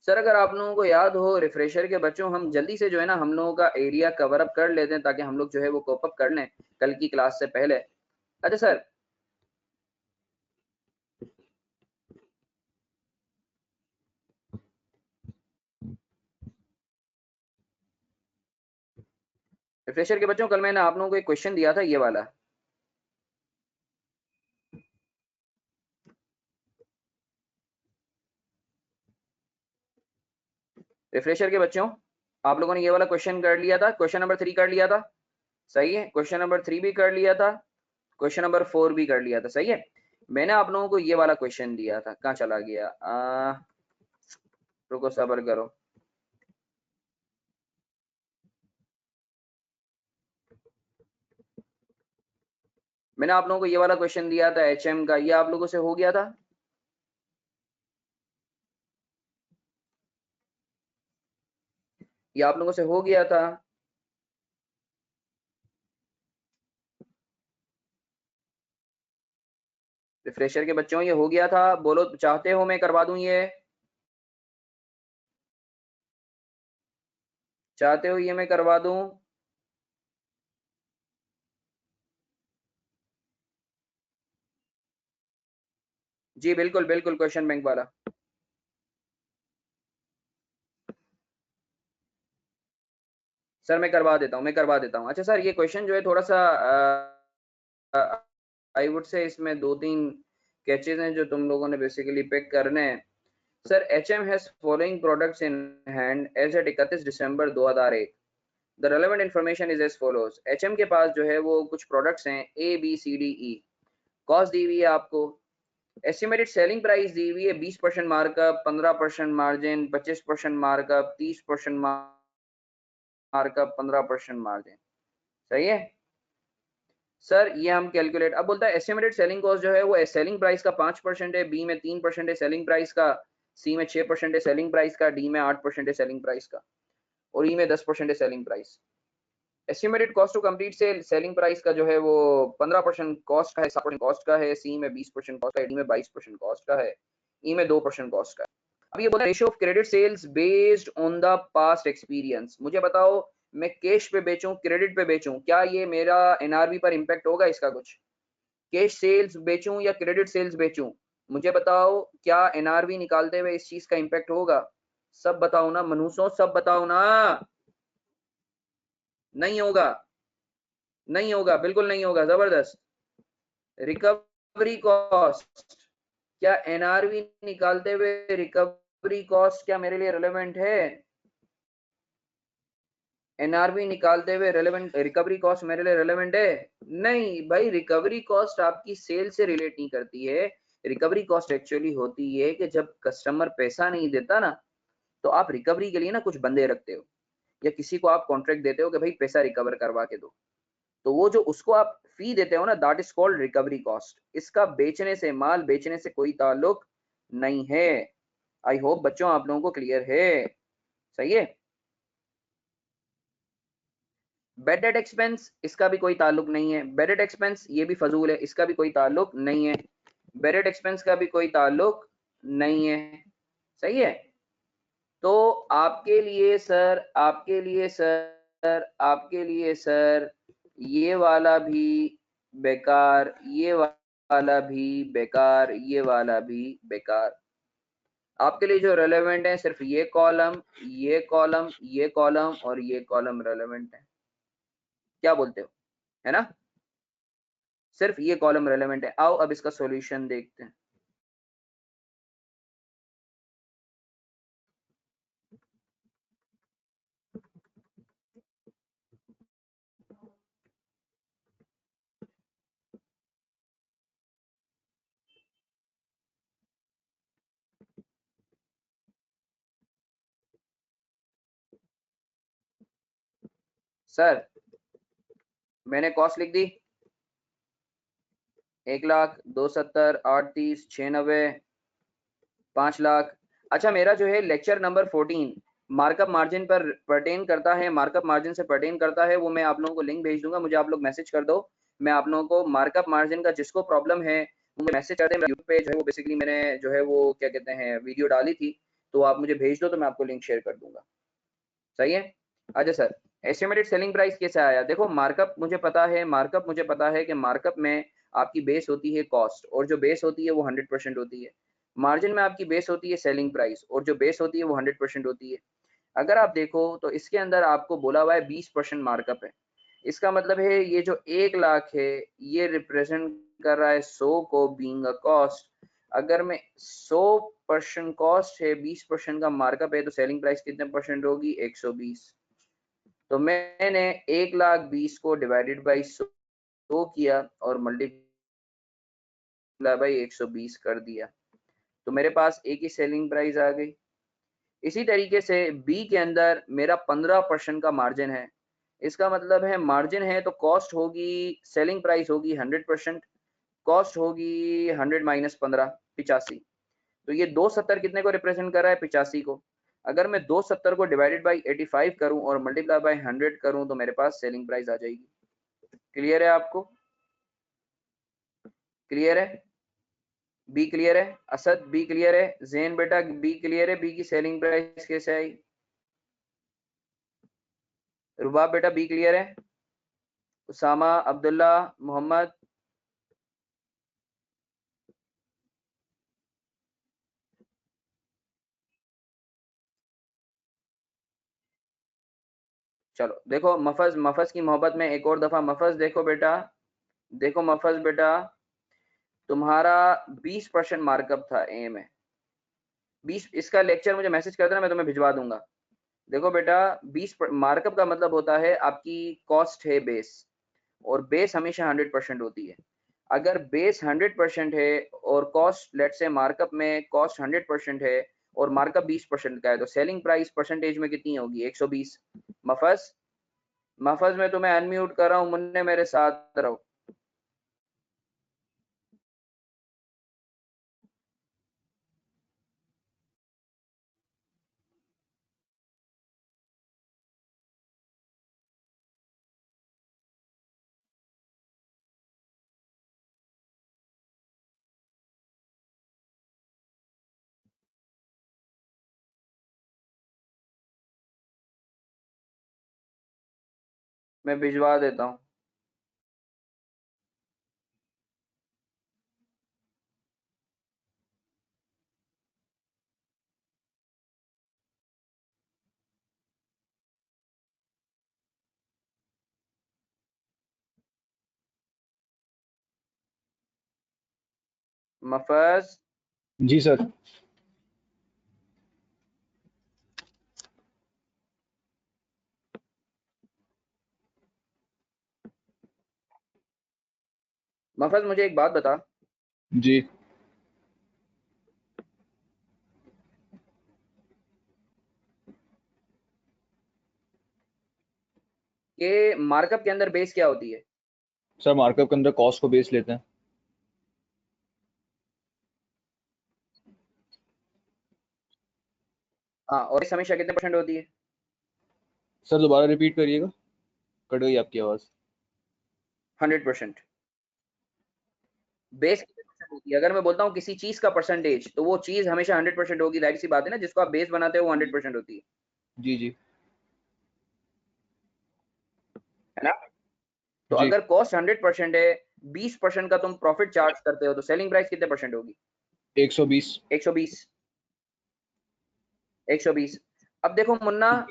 सर, अगर आप लोगों को याद हो रिफ्रेशर के बच्चों, हम जल्दी से जो है ना हम लोगों का एरिया कवर अप कर लेते हैं, ताकि हम लोग जो है वो कोप अप कर लें कल की क्लास से पहले। अच्छा सर, रिफ्रेशर के बच्चों कल मैंने आप लोगों को एक क्वेश्चन दिया था, ये वाला। रिफ्रेशर के बच्चों आप लोगों ने ये वाला क्वेश्चन कर लिया था, क्वेश्चन नंबर 3 कर लिया था, सही है। क्वेश्चन नंबर 3 भी कर लिया था, क्वेश्चन नंबर 4 भी कर लिया था, सही है। मैंने आप लोगों को ये वाला क्वेश्चन दिया था, कहाँ चला गया, रुको सब्र करो। मैंने आप लोगों को ये वाला क्वेश्चन दिया था एचएम का, ये आप लोगों से हो गया था। ये आप लोगों से हो गया था। रिफ्रेशर के बच्चों ये हो गया था, बोलो चाहते हो मैं करवा दूं, ये चाहते हो ये मैं करवा दूं। जी बिल्कुल बिल्कुल, क्वेश्चन बैंक वाला। सर मैं करवा देता हूँ, मैं करवा देता हूँ। अच्छा सर, ये क्वेश्चन जो है थोड़ा सा आई वुड से इसमें 2-3 कैचेज हैं जो तुम लोगों ने बेसिकली पिक करने हैं। Sir HM has following products in hand as at 31 December 2001। The relevant information is as follows. HM के पास जो है वो कुछ प्रोडक्ट्स हैं A B C D E. Cost दी हुई है आपको, एस्टिमेटेड सेलिंग प्राइस दी हुई है 20% markup, 15% margin, 25% markup, 30% markup, 15% margin, सही है। सर ये हम कैलकुलेट, अब बोलता है एस्टिमेटेड सेलिंग कॉस्ट जो है वो सेलिंग प्राइस का 5% है, बी में 3% है सेलिंग प्राइस का, सी में 6% है सेलिंग प्राइस का, डी में 8% है सेलिंग प्राइस का, और ई में 10% है selling price. Estimated cost to complete sale, selling price का जो है वो 15% कॉस्ट का है, 7% कॉस्ट का है, सी में 20% कॉस्ट का है, डी में 22% कॉस्ट का है, ई में 2% कॉस्ट का है। अब ये बोला ratio of credit sales based on the past experience. मुझे बताओ मैं कैश पे बेचूं क्रेडिट पे बेचूं, क्या ये मेरा एनआरवी पर इंपैक्ट होगा इसका कुछ? कैश सेल्स बेचूं या क्रेडिट सेल्स बेचूं, मुझे बताओ क्या एनआरवी निकालते हुए इस चीज का इंपैक्ट होगा? सब बताओ ना मनुष्यों, सब बताओ ना। नहीं होगा, नहीं होगा, बिल्कुल नहीं होगा, जबरदस्त। रिकवरी कॉस्ट, क्या एनआरवी निकालते हुए रिकवरी कॉस्ट क्या मेरे लिए रिलेवेंट है? एनआरवी निकालते हुए रेलेवेंट रिकवरी कॉस्ट मेरे लिए रेलेवेंट है? नहीं भाई, रिकवरी कॉस्ट आपकी सेल से रिलेट नहीं करती है। रिकवरी कॉस्ट एक्चुअली होती है कि जब कस्टमर पैसा नहीं देता ना, तो आप रिकवरी के लिए ना कुछ बंदे रखते हो, या किसी को आप कॉन्ट्रैक्ट देते हो कि भाई पैसा रिकवर करवा के दो, तो वो जो उसको आप फी देते हो ना, that is called recovery cost. इसका बेचने से, माल बेचने से कोई ताल्लुक नहीं है। आई होप बच्चों आप लोगों को क्लियर है, सही है। बेड डेट एक्सपेंस, इसका भी कोई ताल्लुक नहीं है। बेड डेट एक्सपेंस ये भी फजूल है, इसका भी कोई ताल्लुक नहीं है। बेड डेट एक्सपेंस का भी कोई ताल्लुक नहीं है, सही है। तो आपके लिए सर, आपके लिए सर, आपके लिए सर, ये वाला भी बेकार, ये वाला भी बेकार, ये वाला भी बेकार। आपके लिए जो रेलेवेंट है सिर्फ ये कॉलम, ये कॉलम, ये कॉलम और ये कॉलम रेलेवेंट है। क्या बोलते हो, है ना? सिर्फ ये कॉलम रेलेवेंट है। आओ अब इसका सॉल्यूशन देखते हैं। सर मैंने कॉस्ट लिख दी 1 लाख, 270, 8, 30, 690, 5 लाख। अच्छा मेरा जो है लेक्चर नंबर 14 मार्कअप मार्जिन पर पर्टेन करता है, मार्कअप मार्जिन से पर्टेन करता है, वो मैं आप लोगों को लिंक भेज दूंगा, मुझे आप लोग मैसेज कर दो। मैं आप लोगों को मार्कअप मार्जिन का जिसको प्रॉब्लम है मुझे मैसेज कर दें। यूट्यूब पे जो है वो बेसिकली मैंने जो है वो क्या कहते हैं वीडियो डाली थी, तो आप मुझे भेज दो तो मैं आपको लिंक शेयर कर दूंगा। सही है। अच्छा सर एस्टिमेटेड सेलिंग प्राइस कैसे आया? देखो मार्कअप मुझे पता है, मार्कअप मुझे पता है कि मार्कअप में आपकी बेस होती है कॉस्ट, और जो बेस होती है वो 100% होती है। मार्जिन में आपकी बेस होती है सेलिंग प्राइस, और जो बेस होती है वो 100% होती है। अगर आप देखो तो इसके अंदर आपको बोला हुआ है 20% मार्कअप है। इसका मतलब है ये जो 1 लाख है ये रिप्रेजेंट कर रहा है 100 को बीइंग अ कॉस्ट। अगर मैं 100% कॉस्ट है, 20% का मार्कअप है, तो सेलिंग प्राइस कितने परसेंट होगी? 120। तो मैंने 1,20,000 को डिवाइडेड बाई 100 किया और मल्टीप्लाई बाई 120 कर दिया, तो मेरे पास एक ही सेलिंग प्राइस आ गई। इसी तरीके से बी के अंदर मेरा 15% का मार्जिन है। इसका मतलब है मार्जिन है तो कॉस्ट होगी, सेलिंग प्राइस होगी 100%, कॉस्ट होगी 100 माइनस 15, 85। तो ये 270 कितने को रिप्रेजेंट कर रहा है? 85 को। अगर मैं 270 को डिवाइडेड बाई 85 करूं और मल्टीप्लाई बाई 100 करूं तो मेरे पास सेलिंग प्राइस आ जाएगी। क्लियर है आपको? क्लियर है? बी क्लियर है? असद बी क्लियर है? जैन बेटा बी क्लियर है? बी की सेलिंग प्राइस कैसे आई? रुबाब बेटा बी क्लियर है? उसामा, अब्दुल्ला, मोहम्मद? चलो देखो मफज, मफज की मोहब्बत में एक और दफा मफज देखो बेटा, देखो मफज बेटा तुम्हारा 20% मार्कअप था ए में। 20 इसका लेक्चर मुझे मैसेज कर देना, मैं तुम्हें भिजवा दूंगा। देखो बेटा 20 मार्कअप का मतलब होता है आपकी कॉस्ट है बेस, और बेस हमेशा 100% होती है। अगर बेस 100% है और कॉस्ट लेट से मार्कअप में कॉस्ट 100% है और मार्कअप 20% का है, तो सेलिंग प्राइस परसेंटेज में कितनी होगी? 120। मफज, मफज में तुम्हें अनम्यूट कर रहा हूँ, मुन्ने मेरे साथ रहो। मैं भिजवा देता हूँ। मफज जी सर। मफज मुझे एक बात बता, जी कि मार्कअप के अंदर बेस क्या होती है? सर, मार्कअप के अंदर कॉस्ट को बेस लेते हैं। हाँ, और बेस हमेशा कितने परसेंट होती है? सर दोबारा रिपीट करिएगा, कट गई आपकी आवाज़। 100%। बेस कितने परसेंट होती है? अगर मैं बोलता हूँ किसी चीज का परसेंटेज, तो वो चीज हमेशा 100% होगी, जाहिर सी बात है ना, जिसको आप बेस बनाते हो वो 100% होती जी जी है ना? तो जी अगर कॉस्ट 100% है 20% का तुम प्रॉफिट चार्ज करते हो तो सेलिंग प्राइस कितने परसेंट होगी? 120। 120। 120। अब देखो मुन्ना,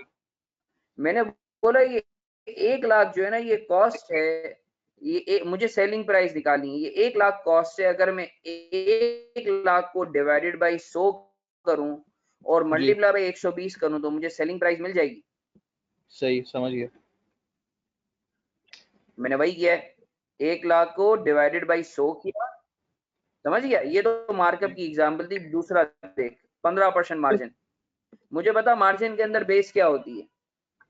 मैंने बोला ये 1 लाख जो है ना, ये कॉस्ट है, ये मुझे सेलिंग प्राइस निकालनी है, ये 1 लाख कॉस्ट है। अगर मैं 1 लाख को डिवाइडेड बाई 100 करूं और जी मल्टीप्लाई बाई 120 करूं तो मुझे सेलिंग प्राइस मिल जाएगी। सही, समझ गया। मैंने वही किया है, 1 लाख को डिवाइडेड बाई 100 किया, समझ गया। ये तो मार्कअप की एग्जांपल थी। दूसरा देख, 15% मार्जिन। मुझे पता मार्जिन के अंदर बेस क्या होती है।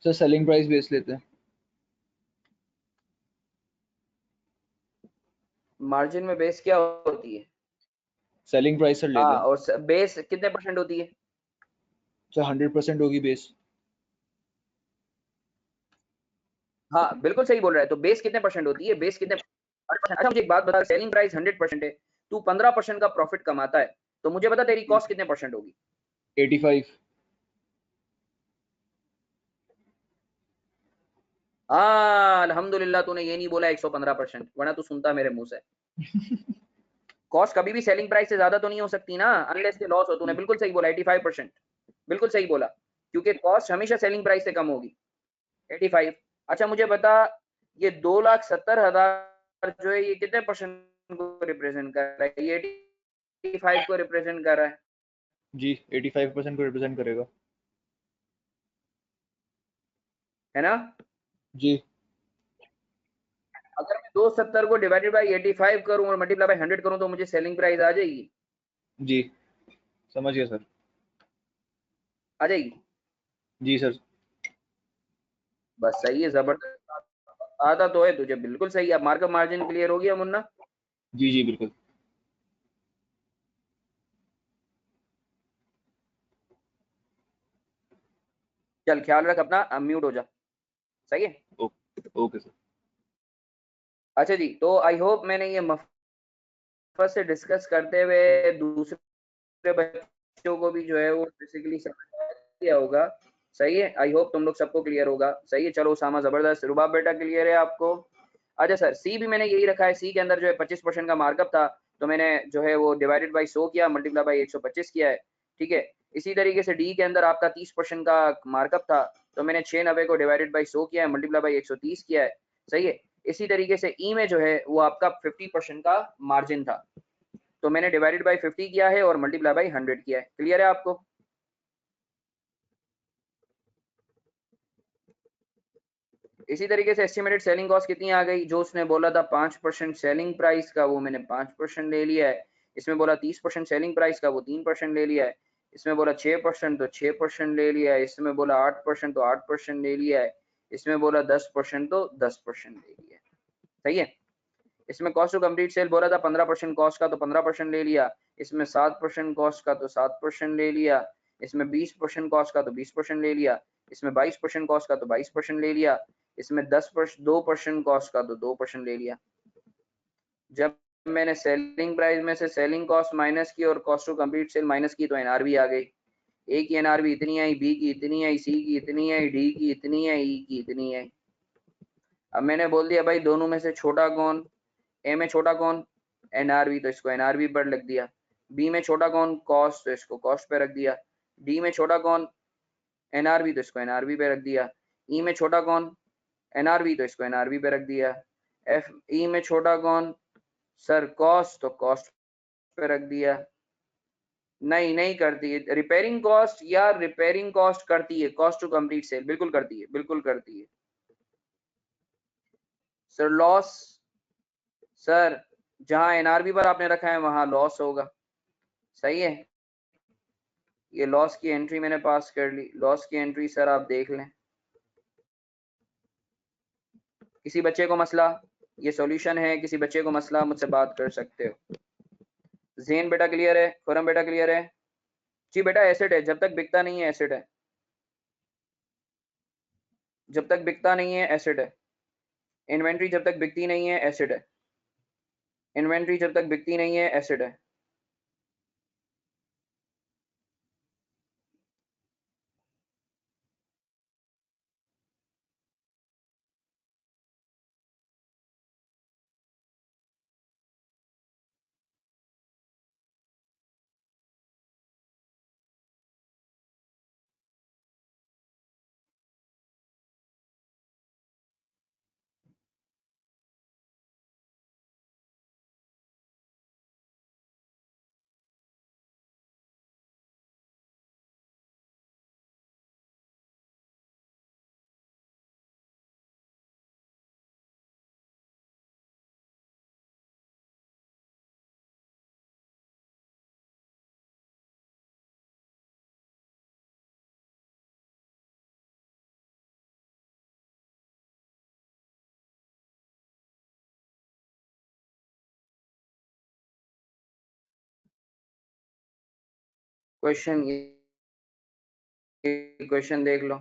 सर सेलिंग प्राइस बेस लेते हैं। मार्जिन में बेस क्या होती है? सेलिंग प्राइस सर लेते हाँ, हैं। और बेस कितने परसेंट होती है? सर 100% होगी बेस। हाँ बिल्कुल सही बोल रहा है। तो बेस कितने परसेंट होती है? बेस कितने 100%। अच्छा मुझे एक बात बता, सेलिंग प्राइस 100% है, तू 15% का प्रॉफिट कमाता है, तो मुझे बता तेरी कॉस्ट कितने परसेंट होगी? 85। हाँ अल्हम्दुलिल्लाह, तूने ये नहीं बोला 115%, वरना तू सुनता मेरे मुंह से। कॉस्ट कभी भी सेलिंग प्राइस से ज्यादा तो नहीं हो सकती ना, अनलेस के लॉस हो। तूने बिल्कुल सही बोला 85%, बिल्कुल सही बोला, क्योंकि कॉस्ट हमेशा सेलिंग प्राइस से कम होगी। 85। अच्छा मुझे बता, ये 2,70,000 जो है ये कितने परसेंट को रिप्रेजेंट कर रहा है? ये 85 को रिप्रेजेंट कर रहा जी 85% को रिप्रेजेंट करेगा। है ना? जी अगर मैं 270 को डिवाइडेड बाई 85 करूं और मल्टीप्लाई बाई 100 करूं तो मुझे सेलिंग प्राइस आ जाएगी। जी समझ गया सर। आ जाएगी। जी सर। बस सही है, जबरदस्त। आता तो है तुझे, बिल्कुल सही है। अब मार्कअप मार्जिन क्लियर हो गया मुन्ना? जी जी बिल्कुल। चल ख्याल रख अपना, म्यूट हो जा। सही है। Okay sir. अच्छा जी, तो आई होप मैंने ये मफत से डिस्कस करते हुए दूसरे बच्चों को भी जो है वो बेसिकली समझ दिया होगा। सही है, आई होप तुम लोग सबको क्लियर होगा। सही है, चलो उसामा जबरदस्त। रुबाब बेटा क्लियर है आपको? अच्छा सर, सी भी मैंने यही रखा है। सी के अंदर जो है 25% का मार्कअप था, तो मैंने जो है वो डिवाइडेड बाई 100 किया, मल्टीप्लाई बाई 125 किया है। ठीक है। इसी तरीके से डी के अंदर आपका 30% का मार्कअप था, तो मैंने 690 को डिवाइडेड बाई 100 किया है, मल्टीप्लाई बाई 130 किया है। सही है। इसी तरीके से ई में जो है वो आपका 50% का मार्जिन था, तो मैंने डिवाइडेड बाई 50 किया है और मल्टीप्लाई बाई 100 किया है। क्लियर है आपको? इसी तरीके से एस्टिमेटेड सेलिंग कॉस्ट कितनी आ गई? जो उसने बोला था 5% सेलिंग प्राइस का, वो मैंने 5% ले लिया है। इसमें बोला 30% सेलिंग प्राइस का, वो 3% ले लिया है। इसमें बोला 6% तो 6% ले लिया है। इसमें बोला 8% तो 8% ले लिया है। इसमें बोला 10% तो 10% ले लिया है। सही है। इसमें कॉस्ट टू कंप्लीट सेल बोला था 15% कॉस्ट का, तो 15% ले लिया। इसमें 7% कॉस्ट का, तो 7% ले लिया। इसमें 20% कॉस्ट का, तो 20% ले लिया। इसमें 22% कॉस्ट का, तो 22% ले लिया। इसमें 2% कॉस्ट का, तो 2% ले लिया। जब मैंने सेलिंग प्राइस में से सेलिंग कॉस्ट माइनस की और cost to complete sale minus की, तो एनआरबी आ गई। ए की एनआरबी इतनी आई, बी की इतनी आई, सी की इतनी आई, डी की इतनी आई, ई की इतनी आई। अब मैंने बोल दिया भाई दोनों में से छोटा कौन? ए में छोटा कौन? एनआरबी, तो इसको एनआरबी पर लिख दिया। बी में छोटा कौन? कॉस्ट, तो इसको कॉस्ट पे रख दिया। डी में छोटा कौन? एनआरबी, तो इसको एनआरबी पे रख दिया। ई में छोटा कौन? एनआरबी, तो इसको एनआरबी पे रख दिया। एफ ई में छोटा कौन? सर कॉस्ट, तो कॉस्ट पे रख दिया। नहीं नहीं करती है रिपेयरिंग कॉस्ट, या रिपेयरिंग कॉस्ट करती है कॉस्ट टू कंप्लीट सेल, बिल्कुल करती है, बिल्कुल करती है। सर लॉस, सर जहां एनआरबी पर आपने रखा है वहां लॉस होगा। सही है। ये लॉस की एंट्री मैंने पास कर ली। लॉस की एंट्री सर आप देख लें। किसी बच्चे को मसला, ये सॉल्यूशन है, किसी बच्चे को मसला मुझसे बात कर सकते हो। जेन बेटा क्लियर है? खुरम बेटा क्लियर है? जी बेटा एसेट है, जब तक बिकता नहीं है एसेट है। जब तक बिकता नहीं है एसेट है। इन्वेंट्री जब तक बिकती नहीं है एसेट है। इन्वेंट्री जब तक बिकती नहीं है एसेट है। क्वेश्चन देख लो।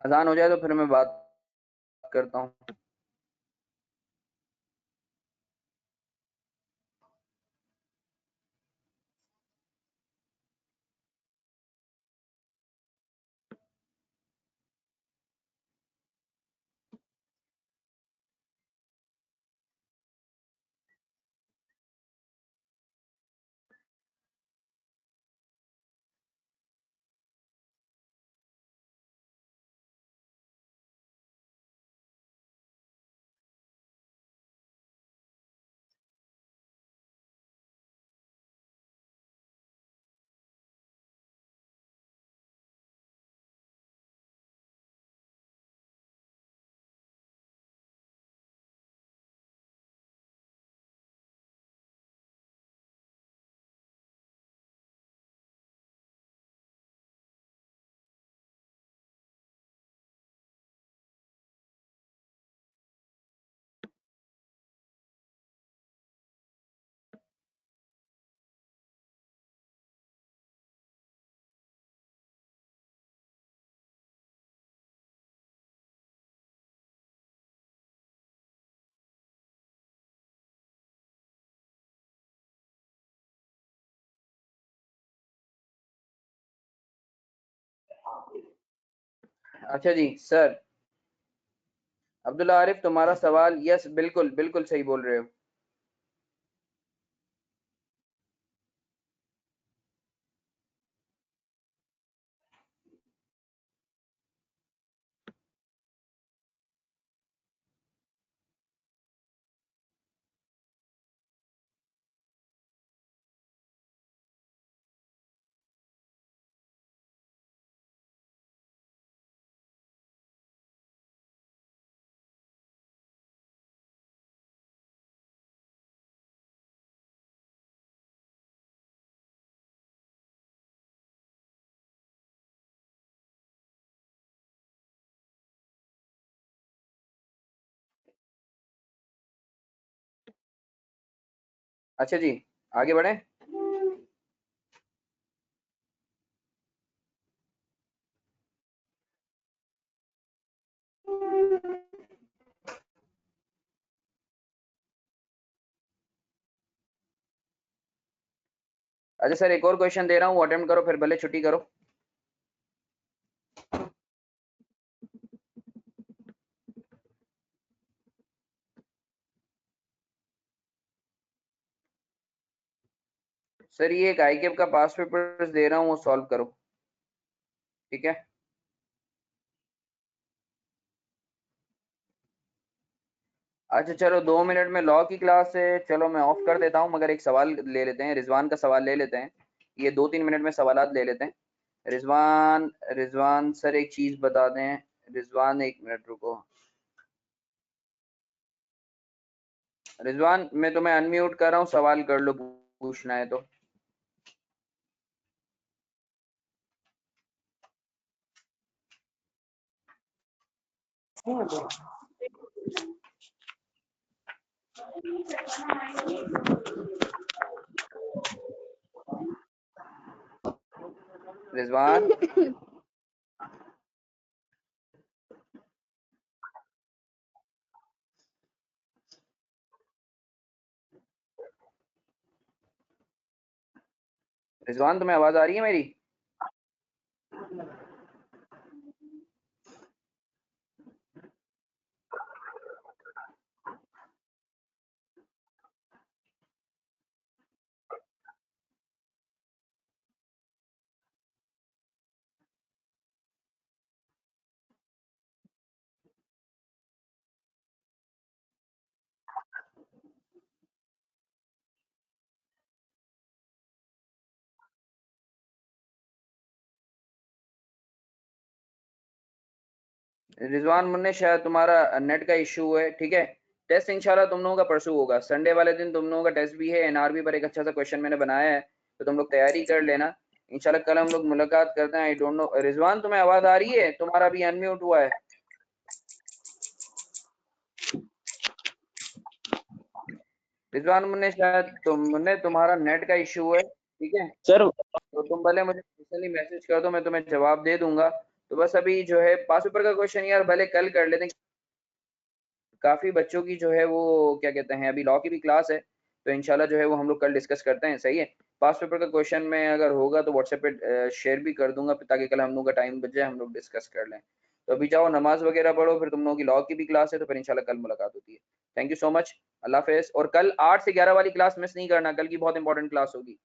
अजान हो जाए तो फिर मैं बात करता हूँ। अच्छा जी सर, अब्दुल्ला आरिफ तुम्हारा सवाल, यस बिल्कुल बिल्कुल सही बोल रहे हो। अच्छा जी, आगे बढ़े। अच्छा सर, एक और क्वेश्चन दे रहा हूँ, अटेम्प्ट करो फिर भले छुट्टी करो। सर ये एक आईकेप का पास पेपर दे रहा हूँ, वो सॉल्व करो, ठीक है। अच्छा चलो, 2 मिनट में लॉ की क्लास है, चलो मैं ऑफ कर देता हूँ, मगर एक सवाल ले लेते हैं, रिजवान का सवाल ले लेते हैं। ये 2-3 मिनट में सवालात ले लेते हैं। रिजवान सर एक चीज बता दें। रिजवान 1 मिनट रुको। रिजवान मैं तुम्हें अनम्यूट कर रहा हूँ, सवाल कर लो, पूछना है तो। रिजवान रिजवान तुम्हें आवाज आ रही है मेरी? रिजवान मुन्ने शायद तुम्हारा नेट का इशू है, ठीक है। टेस्ट इंशाल्लाह तुम लोगों का परसों होगा, संडे वाले दिन तुम लोगों का टेस्ट भी है। एनआरबी पर एक अच्छा सा क्वेश्चन मैंने बनाया है, तो तुम लोग तैयारी कर लेना। इंशाल्लाह कल हम लोग मुलाकात करते हैं। आई डोंट नो रिजवान तुम्हें आवाज आ रही है? तुम्हारा भी अनम्यूट हुआ है। रिजवान मुन्ने शायद तुम्हारा नेट का इशू है, ठीक है सर। तो तुम भले मुझे पर्सनली मैसेज कर दो, मैं तुम्हें जवाब दे दूंगा। तो बस अभी जो है पास पेपर का क्वेश्चन यार भले कल कर लेते हैं, काफी बच्चों की जो है वो क्या कहते हैं, अभी लॉ की भी क्लास है, तो इंशाल्लाह जो है वो हम लोग कल डिस्कस करते हैं, सही है। पास पेपर का क्वेश्चन में अगर होगा तो व्हाट्सएप पे शेयर भी कर दूंगा, ताकि कल हम लोग का टाइम बच जाए, हम लोग डिस्कस कर लें। तो अभी जाओ नमाज वगैरह पढ़ो, फिर तुम लोगों की लॉ की भी क्लास है, तो फिर इंशाल्लाह कल मुलाकात होती है। थैंक यू सो मच, अल्लाह हाफिज। और कल 8 से 11 वाली क्लास मिस नहीं करना, कल की बहुत इंपॉर्टेंट क्लास होगी।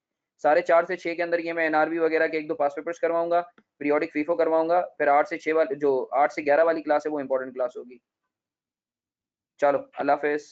4:30 से 6 के अंदर ये मैं एनआरबी वगैरह के 1-2 पास पेपर्स करवाऊंगा, पीरियोडिक फीफो करवाऊंगा, फिर 8 से 6 वाली जो 8 से 11 वाली क्लास है वो इंपॉर्टेंट क्लास होगी। चलो अल्लाह हाफिज।